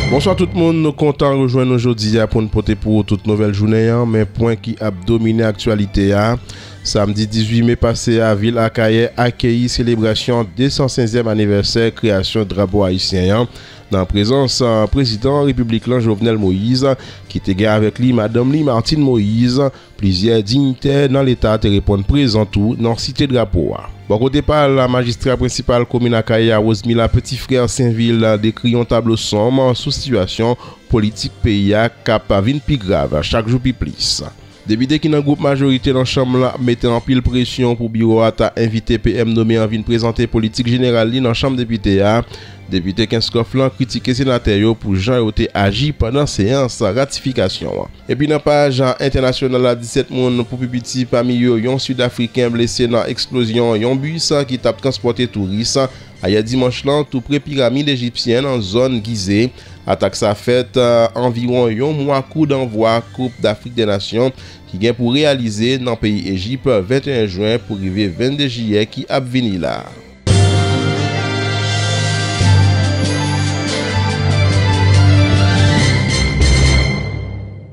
Bonsoir tout le monde, nous comptons rejoindre aujourd'hui pour nous porter pour toute nouvelle journée, mais point qui a dominé l'actualité. Samedi 18 mai passé à Ville Akaye accueilli célébration 205e anniversaire création drapeau haïtien. Dans la présence président républicain Jovenel Moïse, qui était avec lui Madame Martine Moïse, plusieurs dignitaires dans l'État te répondent présent tout dans cité drapeau. Bon côté par la magistrat principal commune Akaye Rosemila petit frère Saint-Ville décrit un tableau sombre sous situation politique pays cap vin plus grave chaque jour plus. Député qui dans groupe majorité dans chambre là mettait en pile pression pour bureau à invité PM nommé en vin présenter politique générale dans chambre député a. Député Kenskoflan critiqué sénateur pour Jean Yoté agi pendant séance ratification. Et puis dans page internationale à 17 moun pour petit parmi eux yon sud-africain blessé dans explosion yon bus qui t'a transporté touristes hier dimanche là tout près pyramide égyptienne en zone Gizeh. Attaque ça fait environ un mois coup d'envoi Coupe d'Afrique des Nations qui vient pour réaliser dans le pays Égypte 21 juin pour arriver 22 juillet qui a venu là.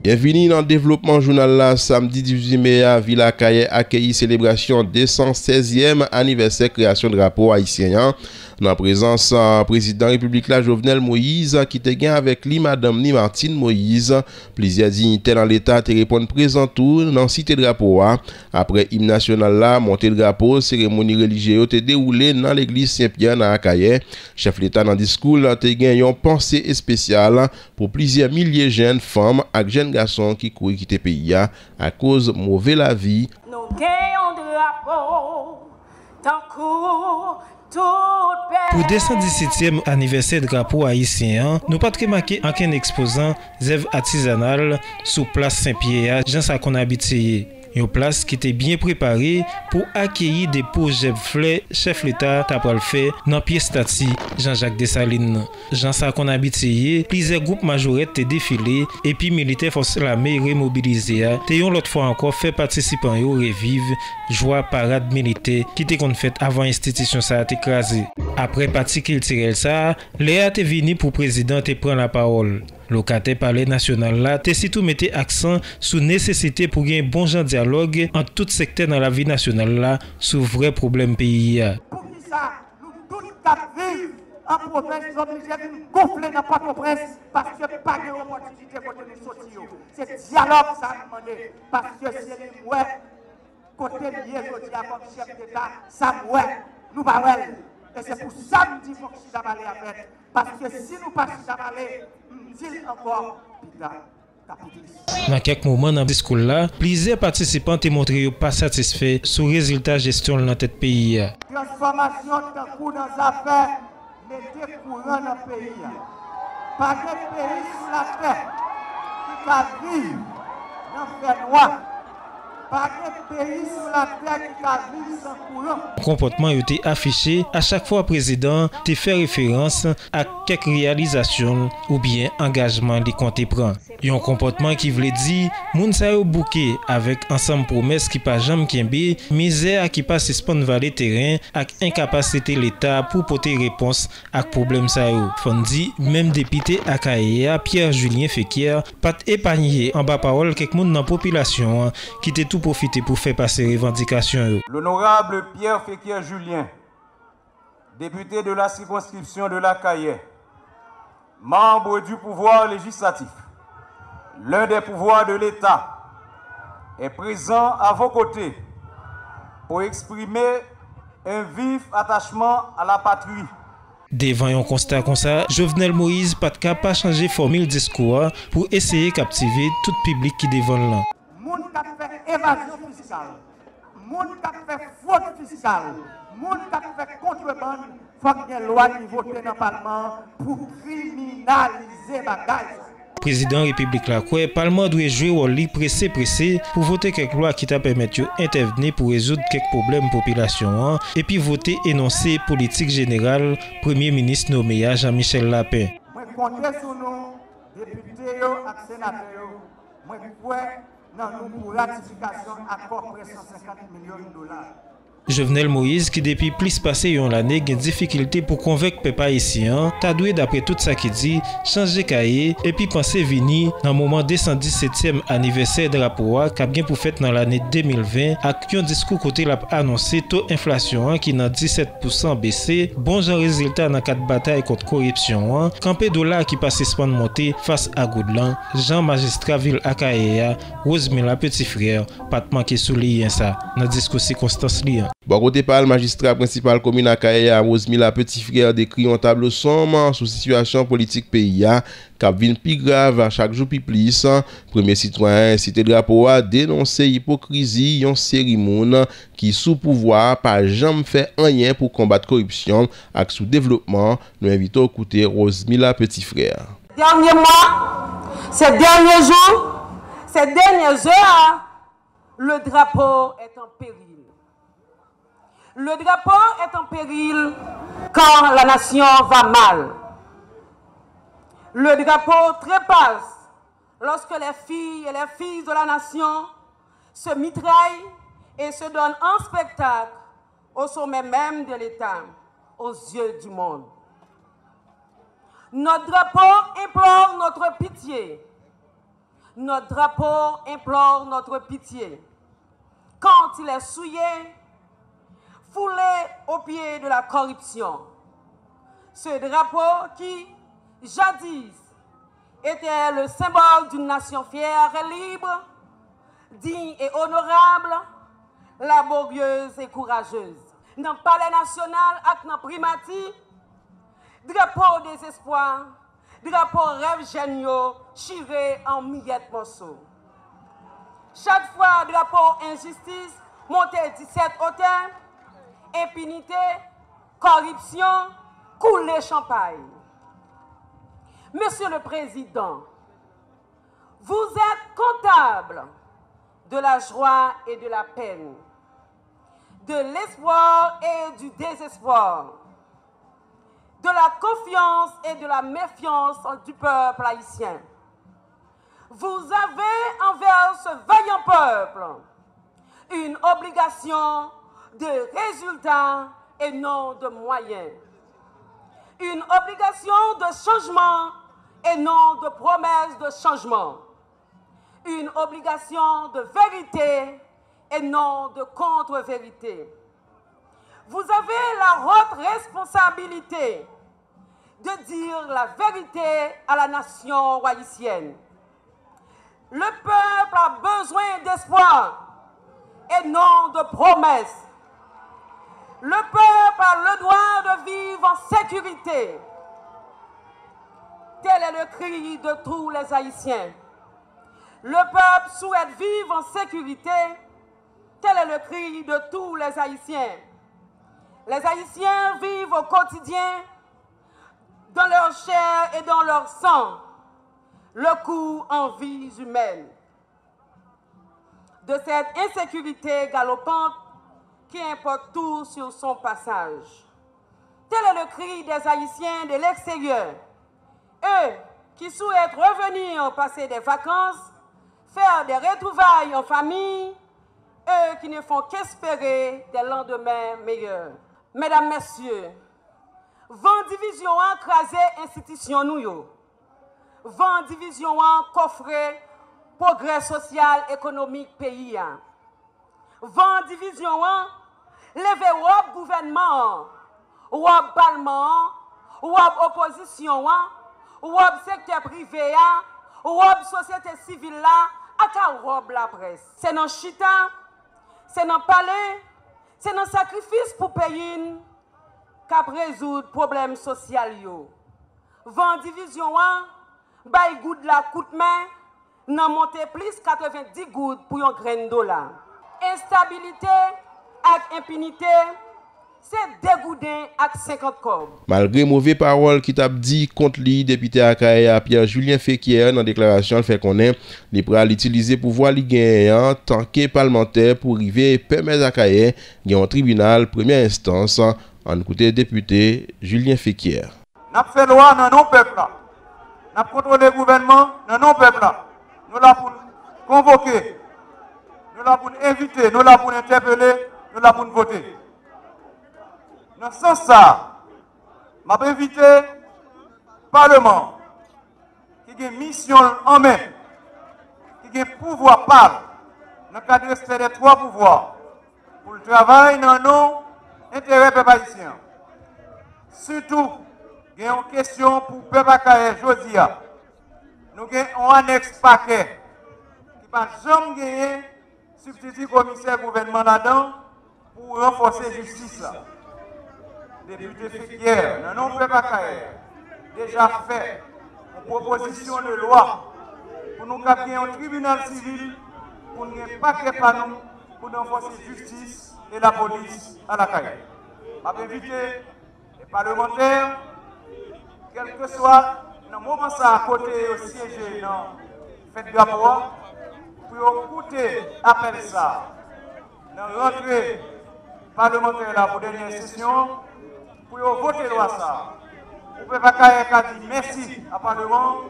Bienvenue dans le développement journal là, samedi 18 mai à Ville Akaye accueilli célébration 216e anniversaire création de drapeau haïtien. Dans présence président républicain Jovenel Moïse qui te gain avec lui Madame Martine Moïse, plusieurs dignitaires dans l'État te répondent présent tout dans cité drapeau. Après hymne national là, montée de drapeau, cérémonie religieuse te déroulée dans l'église Saint-Pierre à Akaye. Chef l'État dans discours te gain une pensée spéciale pour plusieurs milliers de jeunes femmes et jeunes garçons qui courent quitter pays à cause de mauvaise la vie. Nous gagnons drapeau tant pour 217e anniversaire de drapeau haïtien, nous pas remarqué aucun exposant zève artisanal sous place Saint-Pierre, Jean sa qu'on habite. Une place qui était bien préparée pour accueillir des projets fleurs chef l'État t'a pas le fait dans pièce stati Jean-Jacques Dessalines. Jean sa qu'on habite plusieurs groupes majorettes te défilé et puis militaires forces l'armée remobilisé. T'ayons l'autre fois encore fait participants yo revive joie parade militaire qui était qu'on fait avant institution ça a écrasé. Après parti culturel ça, Léa te venu pour président te prend la parole. Locataire palais national là, te surtout mettez accent sur nécessité pour gagner bon genre dialogue en tout secteur dans la vie nationale là sur vrai problème pays. Pour qui ça, nous tous cap vivre en province, nous obligés de gonfler dans Port-au-Prince parce que pas de opportunité pour nous sortir. C'est dialogue ça nous demande parce que c'est les ouais côté lié comme chef d'État, ça ouais, nous pas ouais. Et c'est pour ça que nous disons que nous allons aller avec. Parce que si nous pas aller, nous disons encore dans quelques moments dans le discours là, plusieurs participants ont montré pas satisfaits sur le résultat de gestion de notre pays. Transformation d'un coup dans les affaires, mettez courant dans le pays. Pas de pays sur la terre qui va vivre dans le noir. Le comportement a été affiché à chaque fois que le président te fait référence à quelques réalisations ou bien engagement qu'il compte prendre. Un comportement qui voulait dire moun sa yo bouquet avec ensemble promesses qui pas jamais kembe, misère qui pas suspendre valer terrain avec incapacité l'État pour porter réponse à problème sa yo. Fondi même député Akaye Pierre Julien Fekir pas épargné en bas parole quelques moun dans population qui était tout profiter pour faire passer revendications. L'honorable Pierre Fekir Julien, député de la circonscription de l'Akaye, membre du pouvoir législatif, l'un des pouvoirs de l'État, est présent à vos côtés pour exprimer un vif attachement à la patrie. Devant un constat comme ça, Jovenel Moïse pas capable de changer formule discours pour essayer de captiver tout public qui devant là. Moun qui fait évasion fiscale, moun qui fait fraude fiscale, moun qui fait contrebande, il faut qu'il y ait une loi qui vote dans le Parlement pour criminaliser la bagaille. Président République la quoi, Parlement doit jouer au lit pressé pour voter quelques lois qui t'a permettre d'intervenir pour résoudre quelques problèmes population et puis voter énoncer politique générale Premier ministre nommé Jean-Michel Lapin. Moi compter sur nous députés et sénateurs. Moi crois dans nous pour ratification accord près 150 millions de dollars. Jovenel Moïse qui depuis plus passé yon l'année gen difficulté pour convaincre peuple haïtien, t'a doué d'après tout ça qui dit, changer cahier et puis penser vini dans moment 217e anniversaire drapeau qu'a bien pour fête dans l'année 2020 avec un discours côté l'a annoncé taux inflation qui dans 17% baissé, bon genre résultat dans quatre batailles contre corruption, campé dollar qui passe espoir de monter face à Goudlan, Jean magistrat ville Akaea, Rosemilla petit frère, pas manquer souligner ça dans discours circonstance li. Bon côté par le magistrat principal commune Akaea Rosemilla petit frère décrit un tableau sombre sur situation politique pays qui vient plus grave à chaque jour plus. Premier citoyen cité drapeau a dénoncé hypocrisie yon série moun qui sous pouvoir pas jamais fait rien pour combattre corruption et sous développement. Nous invitons à écouter Rosemilla petit frère. Dernier mois, ces derniers jours, ces dernières heures, le drapeau est en péril. Le drapeau est en péril quand la nation va mal. Le drapeau trépasse lorsque les filles et les fils de la nation se mitraillent et se donnent en spectacle au sommet même de l'État, aux yeux du monde. Notre drapeau implore notre pitié. Notre drapeau implore notre pitié. Quand il est souillé, foulé au pied de la corruption. Ce drapeau qui, jadis, était le symbole d'une nation fière et libre, digne et honorable, laborieuse et courageuse. Dans le palais national et dans le primati, drapeau désespoir, drapeau rêve géniaux, chiré en miettes morceaux. Chaque fois, drapeau injustice, monté 17 hauteurs, impunité, corruption, couler champagne. Monsieur le Président, vous êtes comptable de la joie et de la peine, de l'espoir et du désespoir, de la confiance et de la méfiance du peuple haïtien. Vous avez envers ce vaillant peuple une obligation de résultats et non de moyens. Une obligation de changement et non de promesses de changement. Une obligation de vérité et non de contre-vérité. Vous avez la haute responsabilité de dire la vérité à la nation haïtienne. Le peuple a besoin d'espoir et non de promesses. Le peuple a le droit de vivre en sécurité. Tel est le cri de tous les Haïtiens. Le peuple souhaite vivre en sécurité. Tel est le cri de tous les Haïtiens. Les Haïtiens vivent au quotidien, dans leur chair et dans leur sang, le coût en vies humaines. De cette insécurité galopante qui importe tout sur son passage. Tel est le cri des Haïtiens de l'extérieur. Eux qui souhaitent revenir passer des vacances, faire des retrouvailles en famille, eux qui ne font qu'espérer des lendemains meilleurs. Mesdames, Messieurs, vent division en crasé institution nous yo. Vent division en coffret progrès social économique pays. Vent division en lever wop gouvernement, wop parlement, wop opposition, wop secteur privé, wop société civile là, aka wop la presse. C'est dans chita, c'est dans palais, c'est dans sacrifice pour pays qu'a résoudre problème social yo. Vent division bay goud la coûte main nan monte plus 90 gouttes pour un grain dollar. Instabilité et impunité, c'est dégoudin avec 50 cob. Malgré mauvais paroles qui t'a dit contre lui, député Akaea Pierre-Julien Féquier dans déclaration fait connaît les pral utiliser pouvoir li gagner en tant que parlementaire pour arriver permettre Akaea gagner un tribunal première instance en écouter député Julien Féquier. N'a fait loi dans nos peuples là. N'a contrôlé le gouvernement dans nos peuples là. Nous là pour convoquer, nous là pour inviter, nous là pour interpeller nous là pour nous voter. Dans ce sens, ça, m'a invité le Parlement qui a une mission en main, qui a un pouvoir par dans le cadre des trois pouvoirs pour le travail dans nos intérêts peuple haïtien. Surtout, il y a une question pour le peuple haïtien aujourd'hui. Nous avons un annexe paquet qui n'a jamais gagné substitut commissaire gouvernement là-dedans pour renforcer la justice. Député Féquière, dans nos peuple déjà fait une proposition de loi pour nous créer un tribunal civil pour nous paquet par nous pour renforcer la justice et la police à la caille. Je vais inviter les parlementaires, quel que soit dans le moment ça à côté au siège dans fête de drapeau, pour écouter appel ça dans l'entrée parlementaire là pour la dernière session, pour voter loi ça. Vous pouvez pas dire merci à Parlement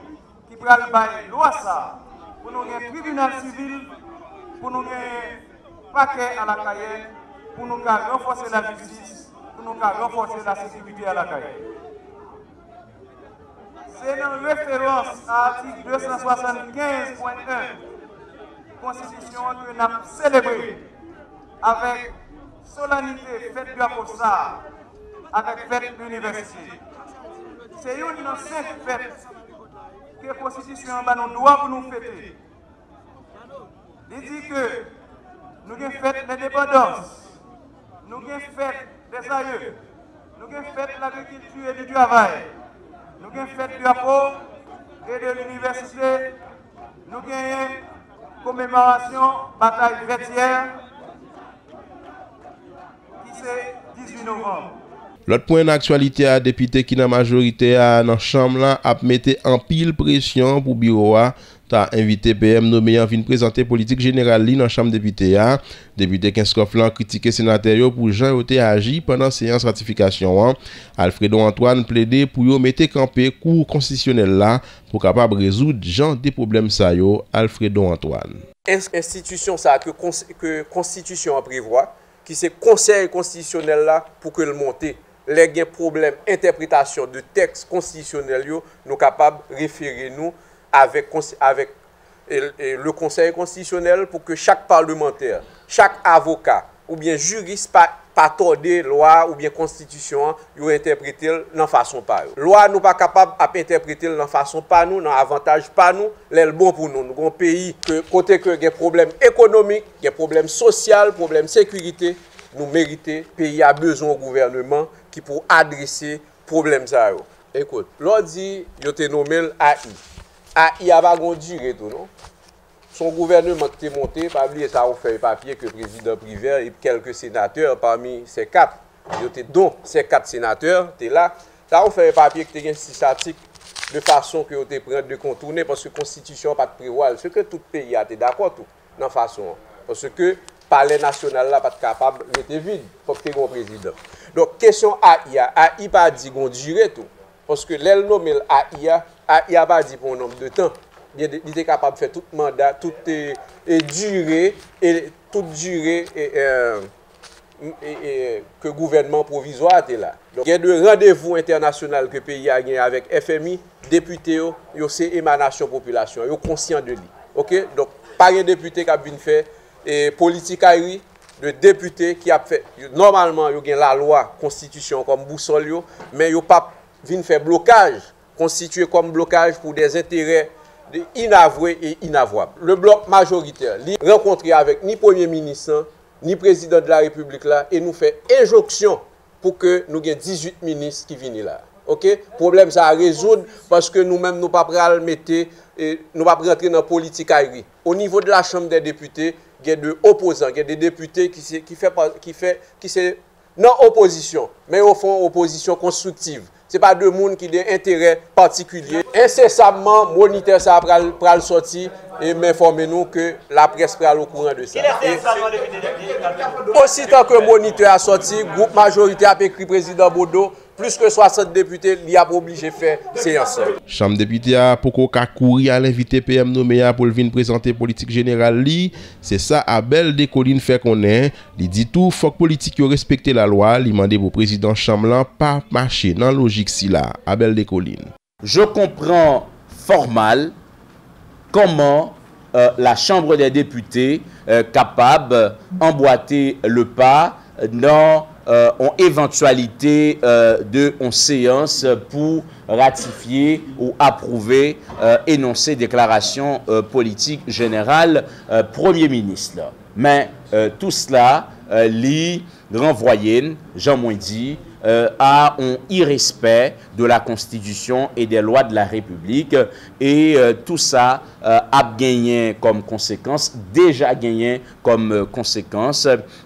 qui prend le loi ça pour nous avoir un tribunal civil, pour nous avoir un paquet à la caille, pour nous renforcer la justice, pour nous renforcer la sécurité à la caille. C'est en référence à l'article 275.1 Constitution que nous avons célébré avec solennité fête de la Posta, avec fête de l'université. C'est une ancienne fête que la Constitution nous doit pour nous fêter. Il dit que nous avons fait l'indépendance, nous avons fait des aïeux, nous avons fait l'agriculture et du travail, nous avons fait du drapeau et de l'université, nous avons commémoration bataille fêtière qui c'est 18 novembre. L'autre point d'actualité à député qui dans la majorité dans la chambre là a mis en pile pression pour bureau a invité PM nommé en vin présenter politique générale dans la chambre député a député Kinskoff là critiqué sénateur pour Jean été agi pendant séance ratification. Alfredo Antoine plaidé pour yo mettre camper cour constitutionnel là pour capable résoudre genre des problèmes ça yo. Alfredo Antoine. Institution ça que constitution prévoit qui c'est conseil constitutionnel là pour que le monter les problèmes interprétation de texte constitutionnel nous capables référer nous avec le conseil constitutionnel pour que chaque parlementaire, chaque avocat ou bien juriste pas torder loi ou bien constitution yo interpréter dans façon pas loi nous pas capable à interpréter dans façon pas nous dans avantage pas nous les bon pour nous un pays que côté que des problèmes économiques, des problèmes sociaux, problèmes sécurité, nous mériter pays a besoin au gouvernement qui pour adresser problème ça yo. Écoute, l'on dit yo te nommé AI a pas gon durée tout non. Son gouvernement qui est monté, pas oublier ça on fait papier que le président Privé et quelques sénateurs parmi ces quatre, dont ces quatre sénateurs, tu es là, ça on fait papier que tu as 6 articles de façon que tu prendre de contourner parce que la constitution pas de prévoir ce que tout pays a été d'accord tout dans façon parce que palais national là pas capable de vide faut que tu aies un président. Donc question AI pas dit gon durée tout parce que l'elle nommé AI a pas dit pour un nombre de temps. Il était capable de faire tout mandat, toute durée et toute durée que le gouvernement provisoire était là. Donc il y a des rendez-vous internationaux que le pays a gagné avec FMI, députés, c'est émanation population, ils sont conscients de lui. OK? Donc pas un député qui a bien fait politique de député qui a fait normalement il y a la loi constitution comme boussole mais il pas vinn faire blocage constitué comme blocage pour des intérêts inavoué et inavouable. Le bloc majoritaire, rencontré avec ni Premier ministre, ni Président de la République là, et nous fait injonction pour que nous ayons 18 ministres qui viennent là. OK? Problème ça à résoudre parce que nous-mêmes nous pas prêts à le mettre et nous pas rentrer dans la politique aérienne. Au niveau de la Chambre des députés, il y a des opposants, il y a des députés qui sont non opposition, mais au fond opposition constructive. Ce n'est pas deux monde qui ont des intérêts particuliers. Incessamment, moniteur ça va sortir et m'informer nous que la presse sera au courant de ça. Aussitôt que le moniteur a sorti, groupe majorité a écrit président Bodo, plus que 60 députés, il y a obligé de faire séance. Chambre député a pour qu'à courir à l'invité PM nommé pour venir présenter politique générale li, c'est ça Abel Descollines fait qu'on est, il dit tout faut que politique yo respecter la loi, il demande au président Chamlan pas marcher dans logique si là. Abel Descollines. Je comprends fort mal comment la Chambre des députés capable d'emboîter le pas dans une éventualité de séance pour ratifier ou approuver énoncer déclaration politique générale Premier ministre. Mais tout cela li renvoyé, Jean-Moins dit, à un irrespect de la Constitution et des lois de la République. Et tout ça a gagné comme conséquence, déjà gagné comme conséquence,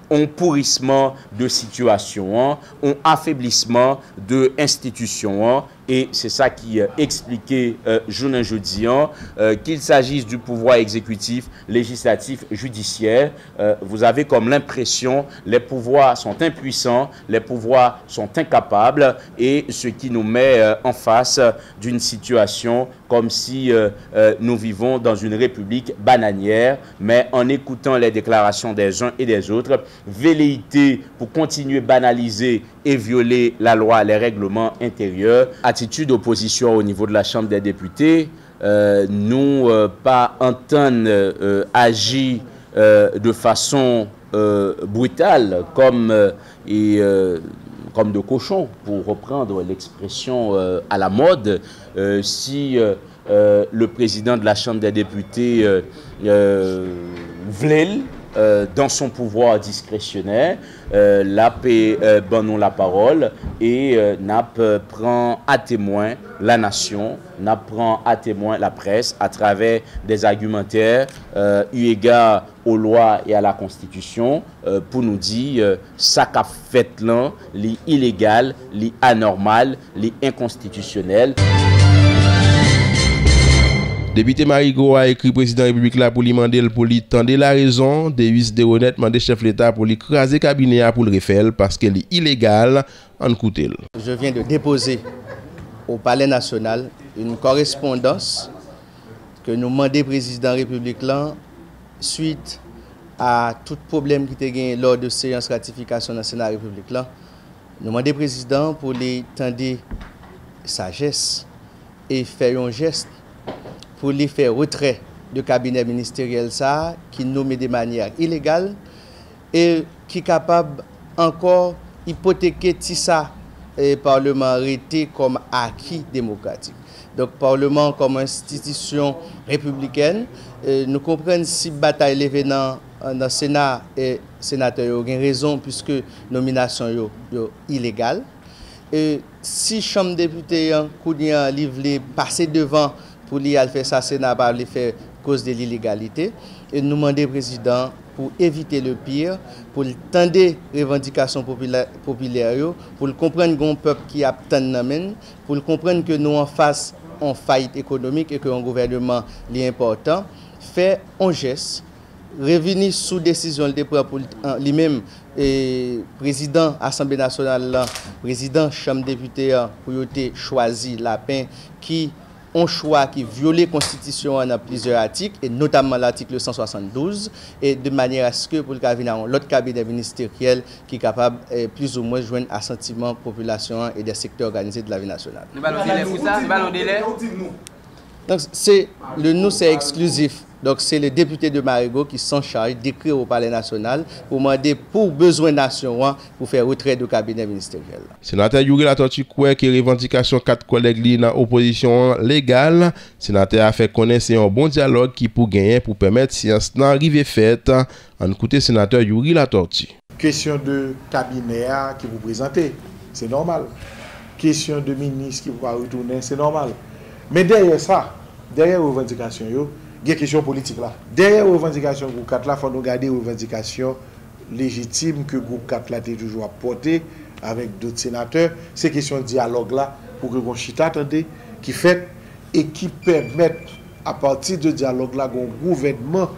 un pourrissement de situation, un affaiblissement de institutions. Et c'est ça qui expliquait jeudi qu'il s'agisse du pouvoir exécutif, législatif, judiciaire. Vous avez comme l'impression les pouvoirs sont impuissants, les pouvoirs sont incapables, et ce qui nous met en face d'une situation comme si nous vivons dans une république bananière. Mais en écoutant les déclarations des uns et des autres, velléité pour continuer à banaliser et violer la loi, les règlements intérieurs, attitude d'opposition au niveau de la Chambre des députés, nous pas entendre agir de façon brutale comme de cochon, pour reprendre l'expression à la mode. Si le président de la Chambre des députés voulait, dans son pouvoir discrétionnaire, l'AP donne la parole et NAP prend à témoin la nation, NAP prend à témoin la presse à travers des argumentaires eu égard aux lois et à la Constitution pour nous dire ça qu'a fait là, l'illégal, l'anormal, l'inconstitutionnel. Député Marigot a écrit président de la République là pour lui demander pour lui tendre la raison. Davis Deronet demandé chef de l'État pour lui craser cabinet pour le refaire parce qu'elle est illégale en coûté. Je viens de déposer au Palais national une correspondance que nous demandons président de la République là suite à tout problème qui était gagné lors de séance ratification dans le Sénat de la République là. Nous demandons président pour lui tendre sagesse et faire un geste pour les faire retrait du cabinet ministériel ça, qui nomme de manière illégale et qui est capable encore hypothéquer tout ça et Parlement arrêté comme acquis démocratique. Donc Parlement comme institution républicaine, nous comprenons si bataille levée dans le Sénat et sénateur ont raison puisque nomination est illégale. Et si Chambre des députés a livré passer devant pour lui faire ça, Sénat va le faire cause de l'illégalité. Et nous demandons au président pour éviter le pire, pour tendre les revendications populaires, pour comprendre qu'on peuple qui a tant pour comprendre que nous en face en faillite économique et que un gouvernement est important, fait un geste, revenir sous décision de pour lui-même et président Assemblée nationale, président Chambre des députés pour choisir la peine qui un choix qui viole la Constitution dans plusieurs articles, et notamment l'article 172, et de manière à ce que pour le cabinet, l'autre cabinet ministériel qui est capable plus ou moins de joindre assentiment population et des secteurs organisés de la vie nationale. Nous allons délai pour ça, nous allons délai. Donc c'est exclusif. Donc c'est les députés de Marigot qui sont chargés d'écrire au Palais national pour demander pour besoin nation pour faire retrait du cabinet ministériel. Sénateur Yuri Latortue croit que revendication 4 collègues dans opposition légale, sénateur a fait connaître c'est un bon dialogue qui pour gagner pour permettre science d'arriver faite. En écouter sénateur Yuri Latortue. Question de cabinet qui vous présentez, c'est normal. Question de ministre qui va retourner, c'est normal. Mais derrière ça, derrière revendication il y a une question politique là. Derrière les revendications groupe 4 là, il faut nous garder les revendications légitimes que groupe 4 là a toujours apporté avec d'autres sénateurs. C'est question de dialogue là pour que chita attendez qui fait et qui permettent à partir de dialogue là un gouvernement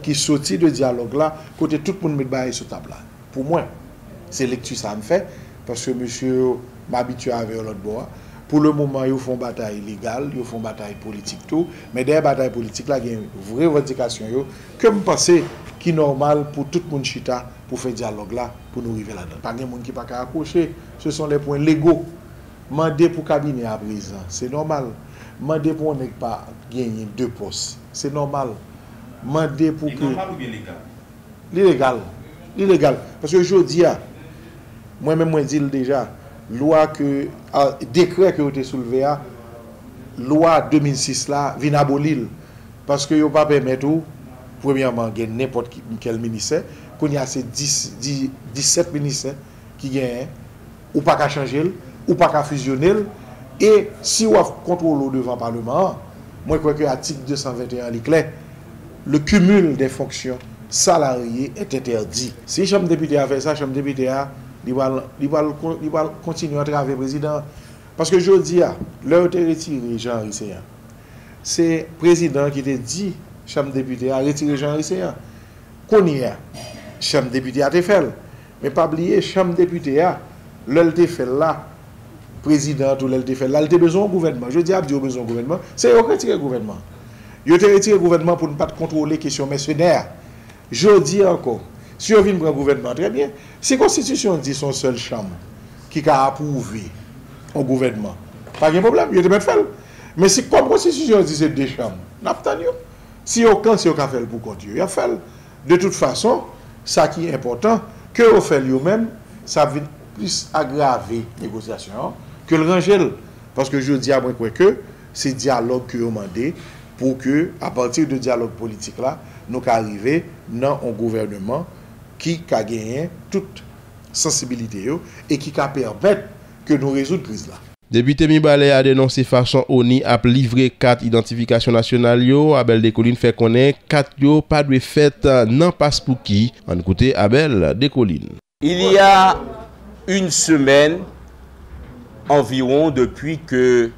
qui sortit de dialogue là côté tout le monde met bail sur table là. Pour moi, c'est lecture ça me fait parce que monsieur m'habituer avec l'autre bois. Pour le moment, ils font bataille légale, ils font bataille politique tout, mais derrière bataille politique là, il y a une vraie revendication que me pense qui est normal pour tout le monde chita pour faire dialogue là, pour nous arriver là-dedans. Pas de monde qui pas qu'à accrocher, ce sont les points légaux. Mandé pour cabinet à présent, c'est normal. Mandé pour ne pas gagner 2 postes, c'est normal. Mandé pour que normal ou bien légal? Illégal. Parce que je dis, moi-même, moi dis déjà, loi que, décret que vous avez soulevé, loi 2006 là, vient abolir. Parce que vous ne pouvez pas permettre, premièrement, de n'importe quel ministère, qu'on y a ces 17 ministères qui gagnent, ou pas qu'à changer, ou pas qu'à fusionner. Et si vous contrôlez devant le Parlement, moi je crois que l'article 221 est clair, le cumul des fonctions salariées est interdit. Si la Chambre député a fait ça, la Chambre député il va continuer à travailler le président. Parce que je dis, l'heure de retirer Jean-Henri Seyan, c'est le président qui te dit, Chambre député a retiré Jean-Henri Seyan. Qu'on y a, Chambre député a été fait. Mais pas oublier, Chambre député a, l'heure de fait là, président ou l'heure de fait là, il a besoin du gouvernement. Je dis, il a besoin du gouvernement. C'est eux qui retirent le gouvernement. Ils ont retiré le gouvernement pour ne pas contrôler les questions mercenaires. Je dis encore, si on vient prendre le gouvernement, très bien. Si la Constitution dit son seule chambre qui a approuvé au gouvernement, pas de problème, il y a des faire. Mais si comme la Constitution dit c'est 2 chambres, n'a pas si aucun si aucun fait pour continuer, il a fait. De toute façon, ça qui est important, que vous faites vous-même, ça va plus aggraver les négociations que le rangel. Parce que je dis à moi que c'est dialogue que vous demandez pour que, à partir de dialogue politique là, nous arrivions dans un gouvernement qui a gagné toute sensibilité et qui a permis que nous résoudre la crise là. Député Mibale a dénoncé façon ONI a livré 4 identifications nationales yo. Abel Descollines fait connaître 4 yo pas de fait non passe pour qui. En côté Abel Descollines. Il y a une semaine environ depuis que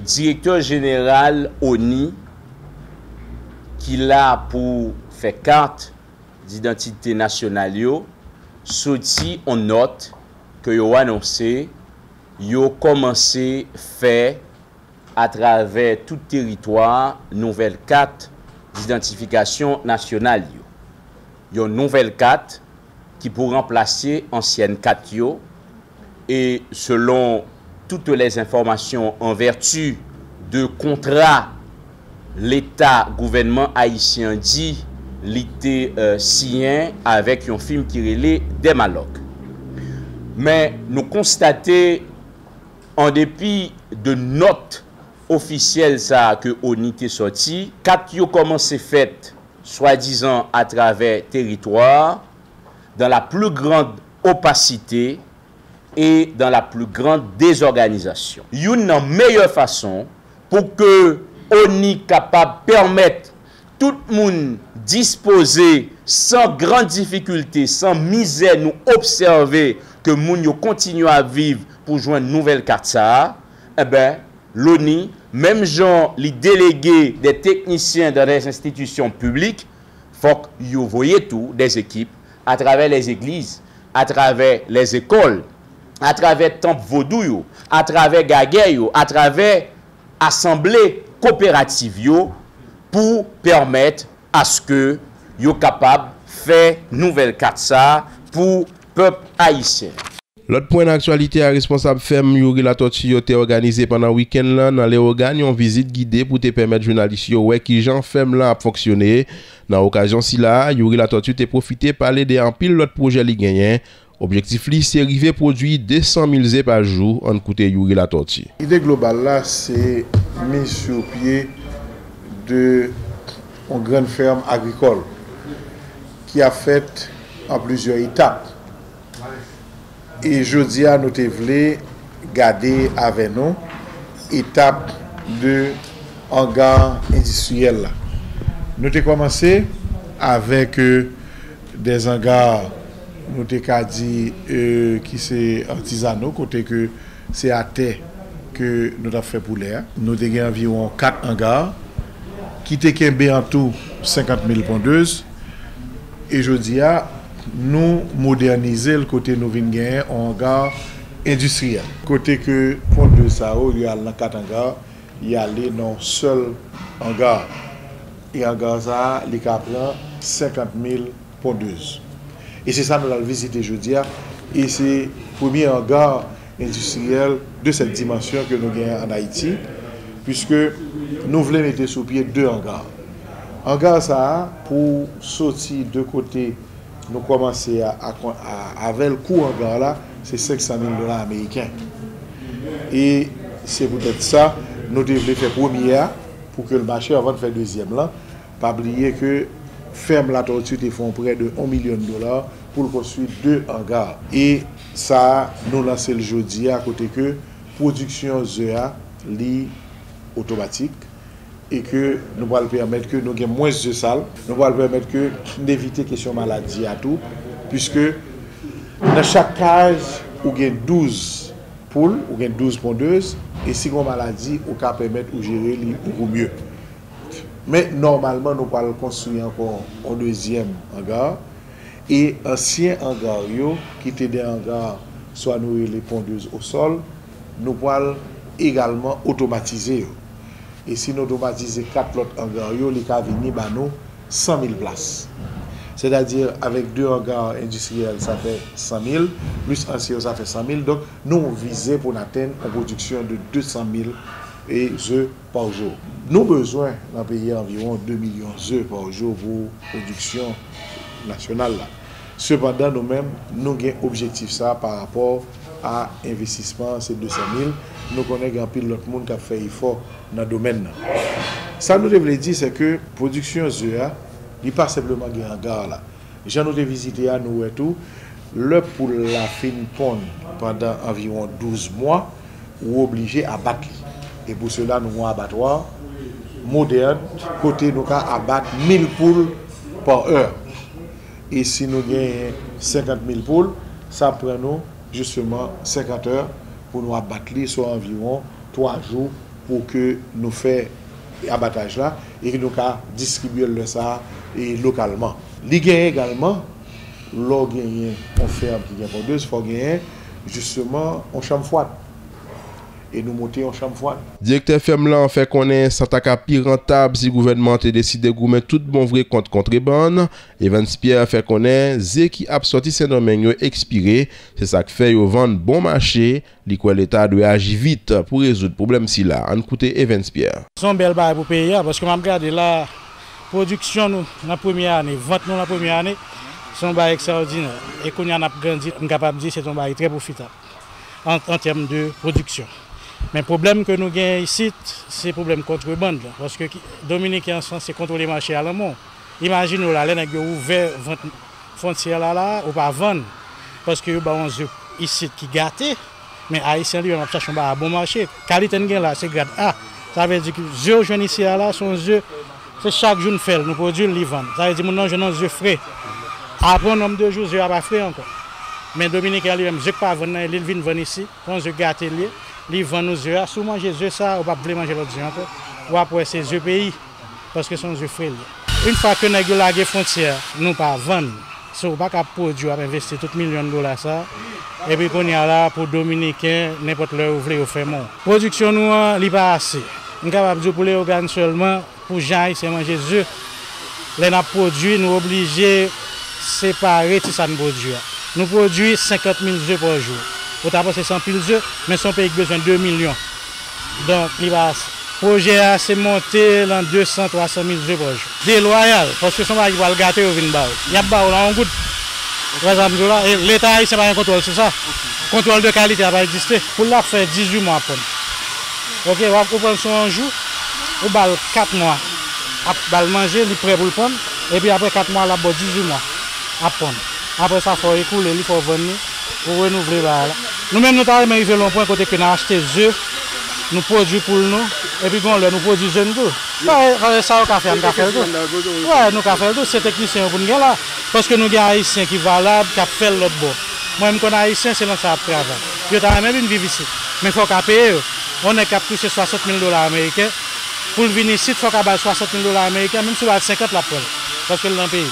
directeur général ONI qui l'a pour faire carte d'identité nationale yo sorti en note que yo annoncé yo commencé faire à travers tout territoire nouvelle carte d'identification nationale yo nouvelle carte qui pour remplacer ancienne carte yo et selon toutes les informations en vertu de contrat l'État gouvernement haïtien dit l'été signé avec un film qui relait des Maloc. Mais nous constatons en dépit de notes officielles ça que ONI est sorti, 4 yo commencé fait soi-disant à travers territoire dans la plus grande opacité et dans la plus grande désorganisation. Une meilleure façon pour que ONI capable permettre tout le monde disposer sans grande difficulté, sans misère, nous observer que moun yo continue à vivre pour joindre une nouvelle carte ça, eh ben, l'ONI, même gens, les délégués des techniciens dans les institutions publiques, faut que vous voyez tout, des équipes, à travers les églises, à travers les écoles, à travers temple vaudou, à travers gagay, à travers assemblées coopératives, pour permettre à ce que vous capable de faire nouvelle carte ça pour peuple haïtien. L'autre point d'actualité à responsable ferme Yuri Latortue a été organisé pendant le week-end là dans les organes une visite guidée pour te permettre journalistes ouais qui Jean ferme là a fonctionné. Dans l'occasion si là Yuri Latortue a profité parler de un pile l'autre projet li gagné. Objectif li c'est arriver produire 200 000 zé par jour en côté Yuri Latortue. L'idée globale là c'est mise sur pied de une grande ferme agricole qui a fait en plusieurs étapes. Et je dis à nous voulons garder avec nous étape de hangar industriel. Nous avons commencé avec des hangars, nous avons dit qui c'est artisanaux, côté que c'est à terre que nous avons fait pour l'air. Nous avons environ 4 hangars qui étaient en tout 50 000 pondeuses. Et je dis à nous moderniser le côté nous venons gagner un hangar industriel. Côté que pont de Sao, il y a dans 4 hangars, il y a allé dans seul hangar. Et hangar ça, il prend 50 000 pondeuses. Et c'est ça nous allons visiter jeudi. Et c'est le premier hangar industriel de cette dimension que nous avons en Haïti, puisque nous voulons mettre sur pied 2 hangars. Hangar ça, pour sortir de côté, nous commençons avec le coût hangar là, c'est 500 000 $ américains. Et c'est peut-être ça, nous devons faire première pour que le marché, avant de faire deuxième là, pas oublier que ferme la tortue te font près de 1 million de $ pour construire 2 hangars. Et ça, nous lançons le jeudi à côté que production ZEA li automatique et que nous allons permettre que nous ayons moins de salles, nous allons permettre que d'éviter question maladie à tout, puisque dans chaque case, vous avez 12 poules, vous avez 12 pondeuses, et si vous avez une maladie, vous pouvez permettre de gérer beaucoup mieux. Mais normalement, nous allons construire encore un deuxième hangar, et ancien hangar qui était des hangars, soit nous les pondeuses au sol, nous allons également automatiser. Et si nous automatisons 4 autres hangars, les cas venir à nous 100 000 places. C'est-à-dire, avec 2 hangars industriels, ça fait 100 000, plus ancien, ça fait 100 000. Donc, nous visons pour atteindre une production de 200 000 œufs par jour. Nous avons besoin d'en payer environ 2 millions d'œufs par jour pour la production nationale. Cependant, nous-mêmes, nous avons un objectif ça par rapport à l'investissement, c'est 200 000. Nous connaissons un pile l'autre monde qui a fait effort dans le domaine. Ça nous devait dire, c'est que la production ZEA, il n'est pas simplement un hangar là. J'ai nous visité à nous et tout. Le pour la fin pondre pendant environ 12 mois, ou obligé à battre. Et pour cela, nous avons un abattoir moderne, côté nous avons abattre 1000 poules par heure. Et si nous gagnons 50 000 poules, ça prend nous justement 50 heures pour nous abattre, soit environ 3 jours pour que nous fassions l'abattage là et que nous distribuer le ça et localement. Il y a également, l'on gagne on ferme qui gagne pondeuse, il faut gagner justement en chambre froide. Et nous monter en chambre froide. Directeur ferme là fait qu'on est s'attaque plus rentable si le gouvernement a décidé de goumer tout bon vrai contre contrebande. Evans Pierre fait qu'on est zé qui a sorti ces domaines expiré. C'est ça qui fait yo vendre bon marché. L'État doit agir vite pour résoudre le problème si là. On écoute Evans Pierre. C'est un bel bail pour payer parce que je regarde la production nous la première année, vente nous la première année, c'est un bail extraordinaire. Et qu'on y a grandi, on est capable de dire que c'est un bail très profitable en termes de production. Mais le problème que nous avons ici, c'est le problème contrebande. Parce que Dominique en sens, c'est contrôler le marché à l'amont. Imaginez là, les gens ont ouvert la frontière là, ou pas vendre. Parce que nous avons un œuf ici qui gâté, mais Haïtien lui, on a cherché un bon marché. Qualité là, c'est grade A. Ça veut dire que les œufs jeunes ici là sont œufs, c'est chaque jour nous faisons, nous produisons, nous vendons. Ça veut dire que nous avons des œufs frais. Après un nombre de jours, les œufs ne sont pas frais encore. Mais Dominique lui-même, je ne pas vendre, il vient vendre ici, quand œufs gâtés. Ils vendent nos œufs. Si vous mangez des œufs, ça, vous ne pouvez pas manger l'autre œuf encore. Ou après, c'est œufs pays, parce que ce sont des œufs frais. Une fois que nous avons la frontière, nous ne pouvons pas vendre. Si vous ne pouvez pas produire, investir tout millions de dollars, ça. Et puis, qu'on y a là pour Dominicains, n'importe où vous voulez, vous faites mon. Production, nous, n'est pas assez. Nous sommes capables de dire pour les organes seulement, pour gens, c'est manger des œufs. Les produits, nous obligés de séparer tout ça nous produit. Nous produisons 50 000 œufs par jour. Au tabac, c'est 100 000 œufs, mais son pays a besoin de 2 millions. Donc, le projet a monté dans 200 300 000 œufs par jour. Déloyal, parce que son pays va le gâter au vin. Il y a pas là, on goûte. Par exemple, l'État haïtien n'a pas un contrôle, c'est ça. Contrôle de qualité n'a pas existé. Pour la faire 18 mois à prendre. Ok, on prend son jour, on va 4 mois à manger, il est prêt pour le prendre. Et puis après 4 mois, là, 18 mois à prendre. Après ça, il faut écouler, il faut venir. Pour renouveler là. Nous-mêmes, nous avons arrivé à un point côté que nous avons acheté des œufs, nous produisons pour nous, et puis nous produisons des œufs. Ça, on a fait le tout. Oui, nous avons fait le tout, c'est technicien pour nous là. Parce que nous avons des Haïtiens qui sont valables, qui ont fait l'autre bord. Moi-même, quand on est Haïtien, c'est dans ça à travail. Je t'ai même vivre ici. Mais il faut qu'on paye. On est capable de toucher 60 000 $ américains. Pour venir ici, il faut qu'on paye 60 000 $ américains, même si on a 50 la preuve. Parce que c'est dans le pays.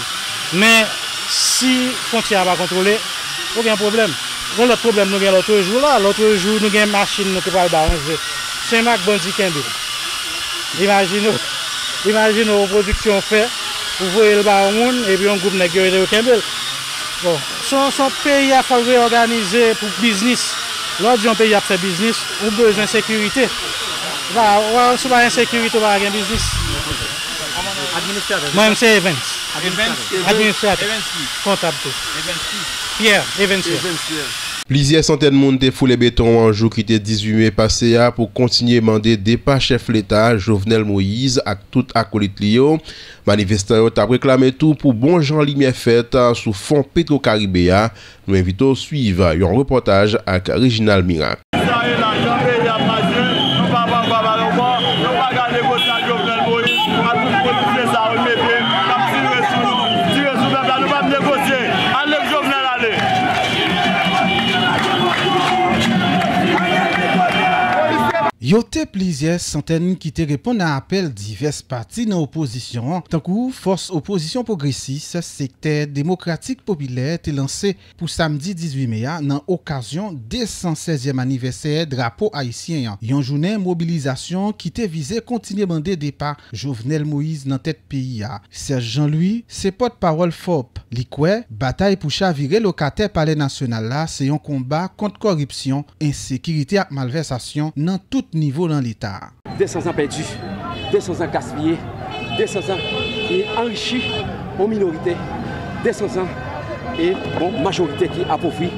Mais si la frontière va contrôler, aucun problème. le problème nous avons l'autre jour là. L'autre jour, nous avons une machine qui va balancer. C'est Mac Bandi Kembe. Imaginez la production fait, vous voyez le baron et puis un groupe de Kembe. Bon, son pays a fallu réorganiser pour business. Lorsqu'un pays a fait business, on a besoin de sécurité. Si on n'a pas insécurité, on va avoir un business. Administrateur. Moi, c'est Evans. Administrateur. Comptable. Pierre, Evans. Plusieurs centaines de monde foulé béton en jour qui était 18 mai passé pour continuer à demander départ chef l'État Jovenel Moïse à tout acolyte Lio. Manifestants ont réclamé tout pour bon Jean Lumière fête sous fond Petro-Caribéa. Nous invitons à suivre un reportage avec Reginald Miracle. Yote plusieurs centaines qui te répondent à appel divers partis dans l'opposition. Tant que force opposition progressiste, secteur démocratique populaire te lancé pour samedi 18 mai dans occasion 216e anniversaire drapeau haïtien. Yon journée mobilisation qui te visé continuer à demander départ Jovenel Moïse dans tête pays. Serge Jean-Louis, c'est porte-parole FOP. Likwe, bataille pour chavirer locataire palais national là, c'est un combat contre corruption, insécurité et malversation dans tout niveau dans l'État. 200 ans perdus, 200 ans gaspillés, 200 ans qui enrichis aux minorités, 200 ans et majorité qui appauvrit,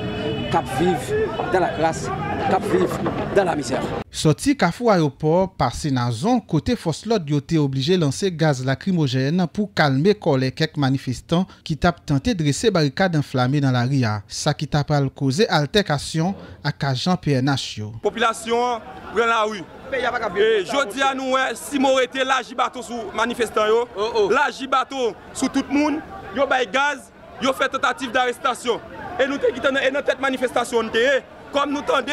qui vivent dans la classe, qui vivent dans la misère. Sorti Kafou aéroport, passé dans zone côté force l'ordre yoté obligé lancer gaz lacrymogène pour calmer colère quelques manifestants qui tapent tenté de dresser barricade enflammée dans la ria. Ça qui t'a causé altercation à agent PNH. Population prend la rue. Je dis à nous, si nous étions là, bateau sur manifestants, là, bateau sur tout le monde, yo bay gaz, yo fait tentative d'arrestation. Et nous avons dans cette manifestation, comme nous tendons,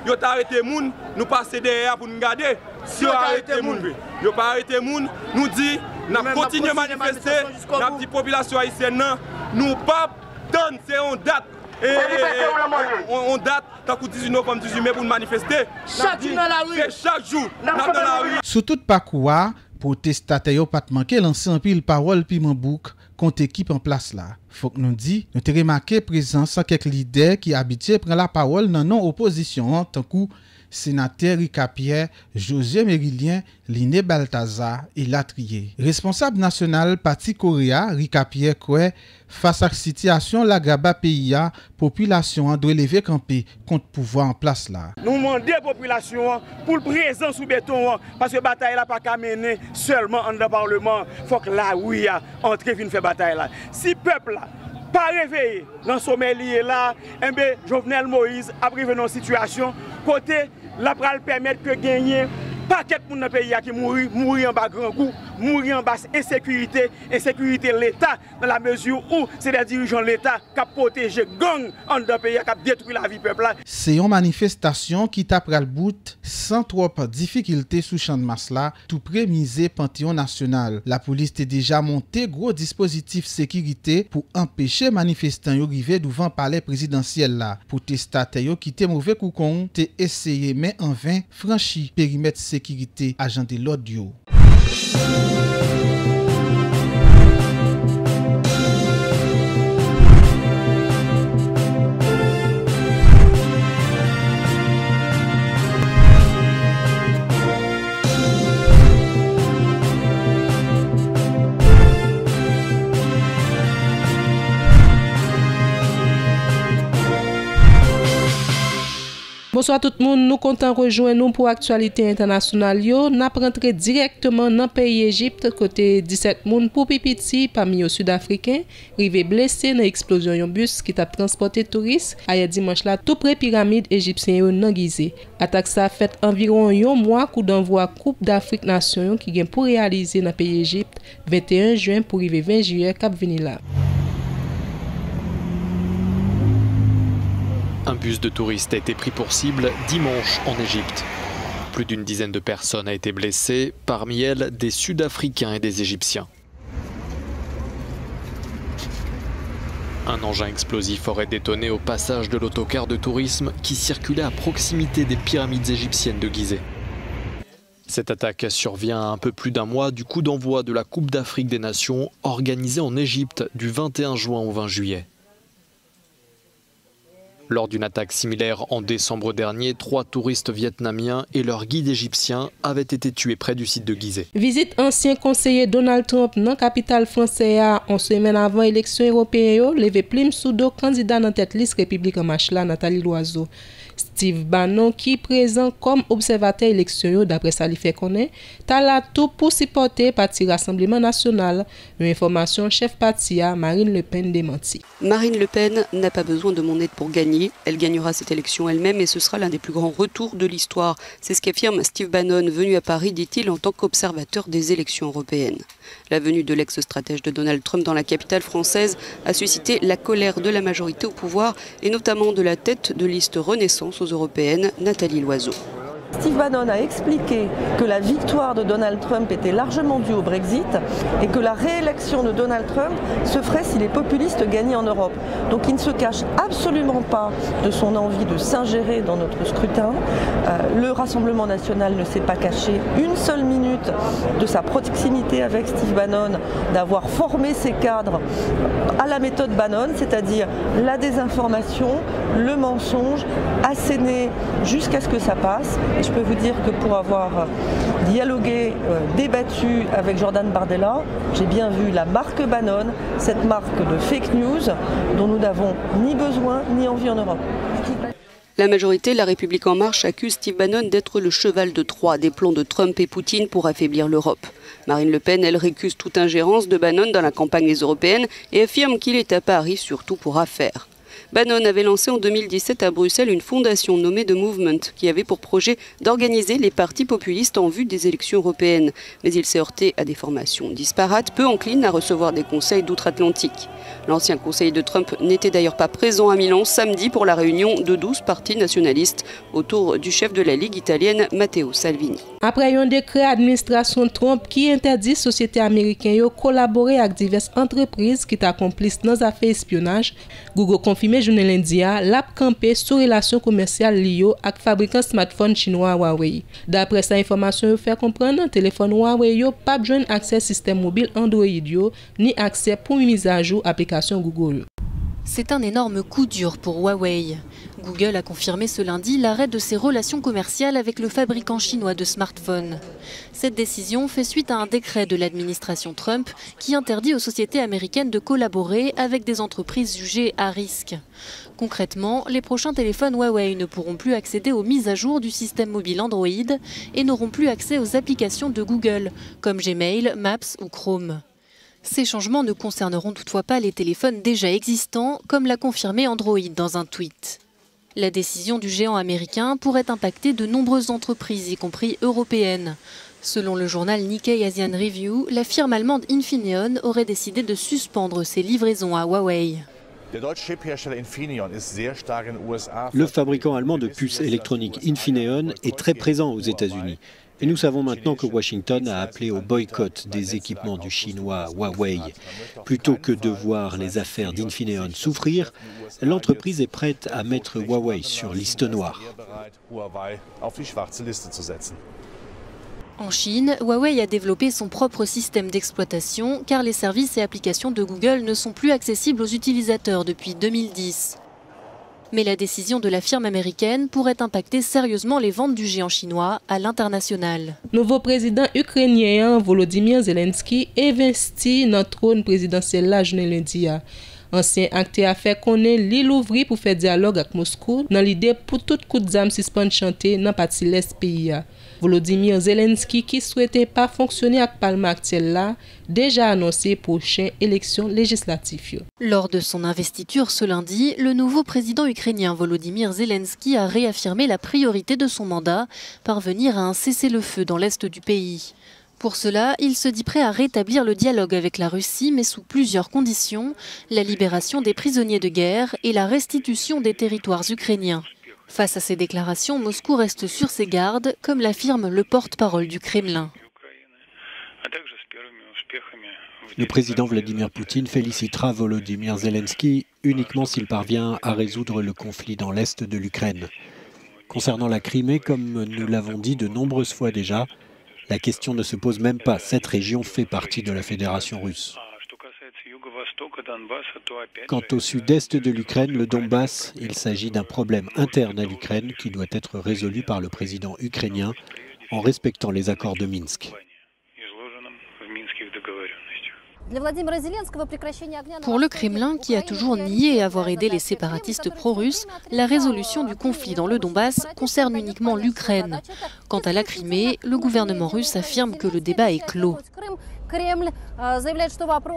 yo ta arrêté moun, nous passer derrière pour nous garder. Si yo arrêté moun, yo pas arrêté moun, nous dit, n'a continuer à manifester, la petite population haïtienne, nous pas donne, c'est on date. On date, tant que 18 novembre, 18 mai pour nous manifester. Chaque jour dans la rue. Chaque jour dans la rue. Sous tout parcours, protestataires pas manqué lancer un pile parole piment bouc contre équipe en place là. Faut que nous dit, nous te remarqué présence quelques leaders qui habitués prendre la parole dans non opposition tant que sénateur Rika Pierre, José Mérilien, Liné Balthazar et Latrier. Responsable national parti Coréa, Rika Pierre Koué, face à la situation la graba PIA, population doit lever campé contre pouvoir en place là. Nous demandons la population pour le présent sous béton parce que la bataille n'a pas qu'à mener seulement en le Parlement. Il faut que là, oui, entre vient faire bataille là. Si le peuple là, pas réveillé dans le sommet lié là, Jovenel Moïse a privé dans une situation côté la pral permettre que gagner paquet de monde dans le pays qui mourir en bas grand coup, mourir en basse insécurité l'État dans la mesure où c'est les dirigeants de l'État qui protègent gang en dans pays qui détruit la vie peuple. C'est une manifestation qui tape le bout sans trop difficulté sous champ de masse là, tout près misé Panthéon national. La police a déjà monté gros dispositif sécurité pour empêcher manifestants arriver devant palais présidentiel là. Protestataires qui étaient mauvais coucon, t'es essayé mais en vain franchi périmètre sécurité agent de l'audio. Bonsoir tout le monde, nous comptons rejoindre nous pour l'actualité internationale. Nous rentrons directement dans le pays Égypte, côté 17 personnes pour Pipiti, parmi les Sud-Africains, arrivés blessés dans l'explosion d'un bus qui a transporté touristes. Hier dimanche là, tout près pyramide égyptienne dans Gizeh. Attaque ça a fait environ un mois coup d'envoi Coupe d'Afrique Nation qui vient pour réaliser dans le pays Égypte 21 juin pour arriver 20 juillet cap venir là. Un bus de touristes a été pris pour cible dimanche en Égypte. Plus d'une dizaine de personnes a été blessées, parmi elles des Sud-Africains et des Égyptiens. Un engin explosif aurait détonné au passage de l'autocar de tourisme qui circulait à proximité des pyramides égyptiennes de Gizeh. Cette attaque survient à un peu plus d'un mois du coup d'envoi de la Coupe d'Afrique des Nations organisée en Égypte du 21 juin au 20 juillet. Lors d'une attaque similaire en décembre dernier, 3 touristes vietnamiens et leur guide égyptien avaient été tués près du site de Gizeh. Visite ancien conseiller Donald Trump dans la capitale française en semaine avant l'élection européenne, levé plim sous dos candidat dans tête liste République en marche là, Nathalie Loiseau. Steve Bannon, qui est présent comme observateur élection, d'après ça, il fait connaître, t'as là tout pour supporter parti Rassemblement National. Une information chef parti à Marine Le Pen démenti. Marine Le Pen n'a pas besoin de mon aide pour gagner. Elle gagnera cette élection elle-même et ce sera l'un des plus grands retours de l'histoire. C'est ce qu'affirme Steve Bannon, venu à Paris, dit-il, en tant qu'observateur des élections européennes. La venue de l'ex-stratège de Donald Trump dans la capitale française a suscité la colère de la majorité au pouvoir et notamment de la tête de liste Renaissance aux européennes, Nathalie Loiseau. Steve Bannon a expliqué que la victoire de Donald Trump était largement due au Brexit et que la réélection de Donald Trump se ferait si les populistes gagnaient en Europe. Donc il ne se cache absolument pas de son envie de s'ingérer dans notre scrutin. Le Rassemblement national ne s'est pas caché une seule minute de sa proximité avec Steve Bannon, d'avoir formé ses cadres à la méthode Bannon, c'est-à-dire la désinformation, le mensonge, asséné jusqu'à ce que ça passe. Et je peux vous dire que pour avoir dialogué, débattu avec Jordan Bardella, j'ai bien vu la marque Bannon, cette marque de fake news dont nous n'avons ni besoin ni envie en Europe. La majorité, La République En Marche, accuse Steve Bannon d'être le cheval de Troie des plans de Trump et Poutine pour affaiblir l'Europe. Marine Le Pen, elle, récuse toute ingérence de Bannon dans la campagne européenne et affirme qu'il est à Paris surtout pour affaires. Bannon avait lancé en 2017 à Bruxelles une fondation nommée The Movement qui avait pour projet d'organiser les partis populistes en vue des élections européennes. Mais il s'est heurté à des formations disparates, peu enclines à recevoir des conseils d'outre-Atlantique. L'ancien conseiller de Trump n'était d'ailleurs pas présent à Milan samedi pour la réunion de 12 partis nationalistes autour du chef de la Ligue italienne, Matteo Salvini. Après un décret administration Trump qui interdit sociétés américaines de collaborer avec diverses entreprises qui accomplissent dans affaires espionnage, Google confirmé journée lundi l'a campé sur relations commerciales liées avec fabricant smartphone chinois Huawei. D'après sa information, fait comprendre téléphone Huawei yo pas besoin accès système mobile Android yo, ni accès pour une mise à jour application Google. C'est un énorme coup dur pour Huawei. Google a confirmé ce lundi l'arrêt de ses relations commerciales avec le fabricant chinois de smartphones. Cette décision fait suite à un décret de l'administration Trump qui interdit aux sociétés américaines de collaborer avec des entreprises jugées à risque. Concrètement, les prochains téléphones Huawei ne pourront plus accéder aux mises à jour du système mobile Android et n'auront plus accès aux applications de Google, comme Gmail, Maps ou Chrome. Ces changements ne concerneront toutefois pas les téléphones déjà existants, comme l'a confirmé Android dans un tweet. La décision du géant américain pourrait impacter de nombreuses entreprises, y compris européennes. Selon le journal Nikkei Asian Review, la firme allemande Infineon aurait décidé de suspendre ses livraisons à Huawei. Le fabricant allemand de puces électroniques Infineon est très présent aux États-Unis. Et nous savons maintenant que Washington a appelé au boycott des équipements du chinois Huawei. Plutôt que de voir les affaires d'Infineon souffrir, l'entreprise est prête à mettre Huawei sur liste noire. En Chine, Huawei a développé son propre système d'exploitation car les services et applications de Google ne sont plus accessibles aux utilisateurs depuis 2010. Mais la décision de la firme américaine pourrait impacter sérieusement les ventes du géant chinois à l'international. Nouveau président ukrainien Volodymyr Zelensky investit dans le trône présidentiel la journée lundi. Ancien acteur a fait connaître l'île ouvri pour faire dialogue avec Moscou dans l'idée pour tout coup d'armes suspendre chanter dans partie l'est pays. Volodymyr Zelensky, qui souhaitait pas fonctionner avec le Parlement actuel là, déjà annoncé prochaine élection législative. Lors de son investiture ce lundi, le nouveau président ukrainien Volodymyr Zelensky a réaffirmé la priorité de son mandat, parvenir à un cessez-le-feu dans l'est du pays. Pour cela, il se dit prêt à rétablir le dialogue avec la Russie, mais sous plusieurs conditions, la libération des prisonniers de guerre et la restitution des territoires ukrainiens. Face à ces déclarations, Moscou reste sur ses gardes, comme l'affirme le porte-parole du Kremlin. Le président Vladimir Poutine félicitera Volodymyr Zelensky uniquement s'il parvient à résoudre le conflit dans l'est de l'Ukraine. Concernant la Crimée, comme nous l'avons dit de nombreuses fois déjà, la question ne se pose même pas. Cette région fait partie de la Fédération russe. Quant au sud-est de l'Ukraine, le Donbass, il s'agit d'un problème interne à l'Ukraine qui doit être résolu par le président ukrainien en respectant les accords de Minsk. Pour le Kremlin, qui a toujours nié avoir aidé les séparatistes pro-russes, la résolution du conflit dans le Donbass concerne uniquement l'Ukraine. Quant à la Crimée, le gouvernement russe affirme que le débat est clos.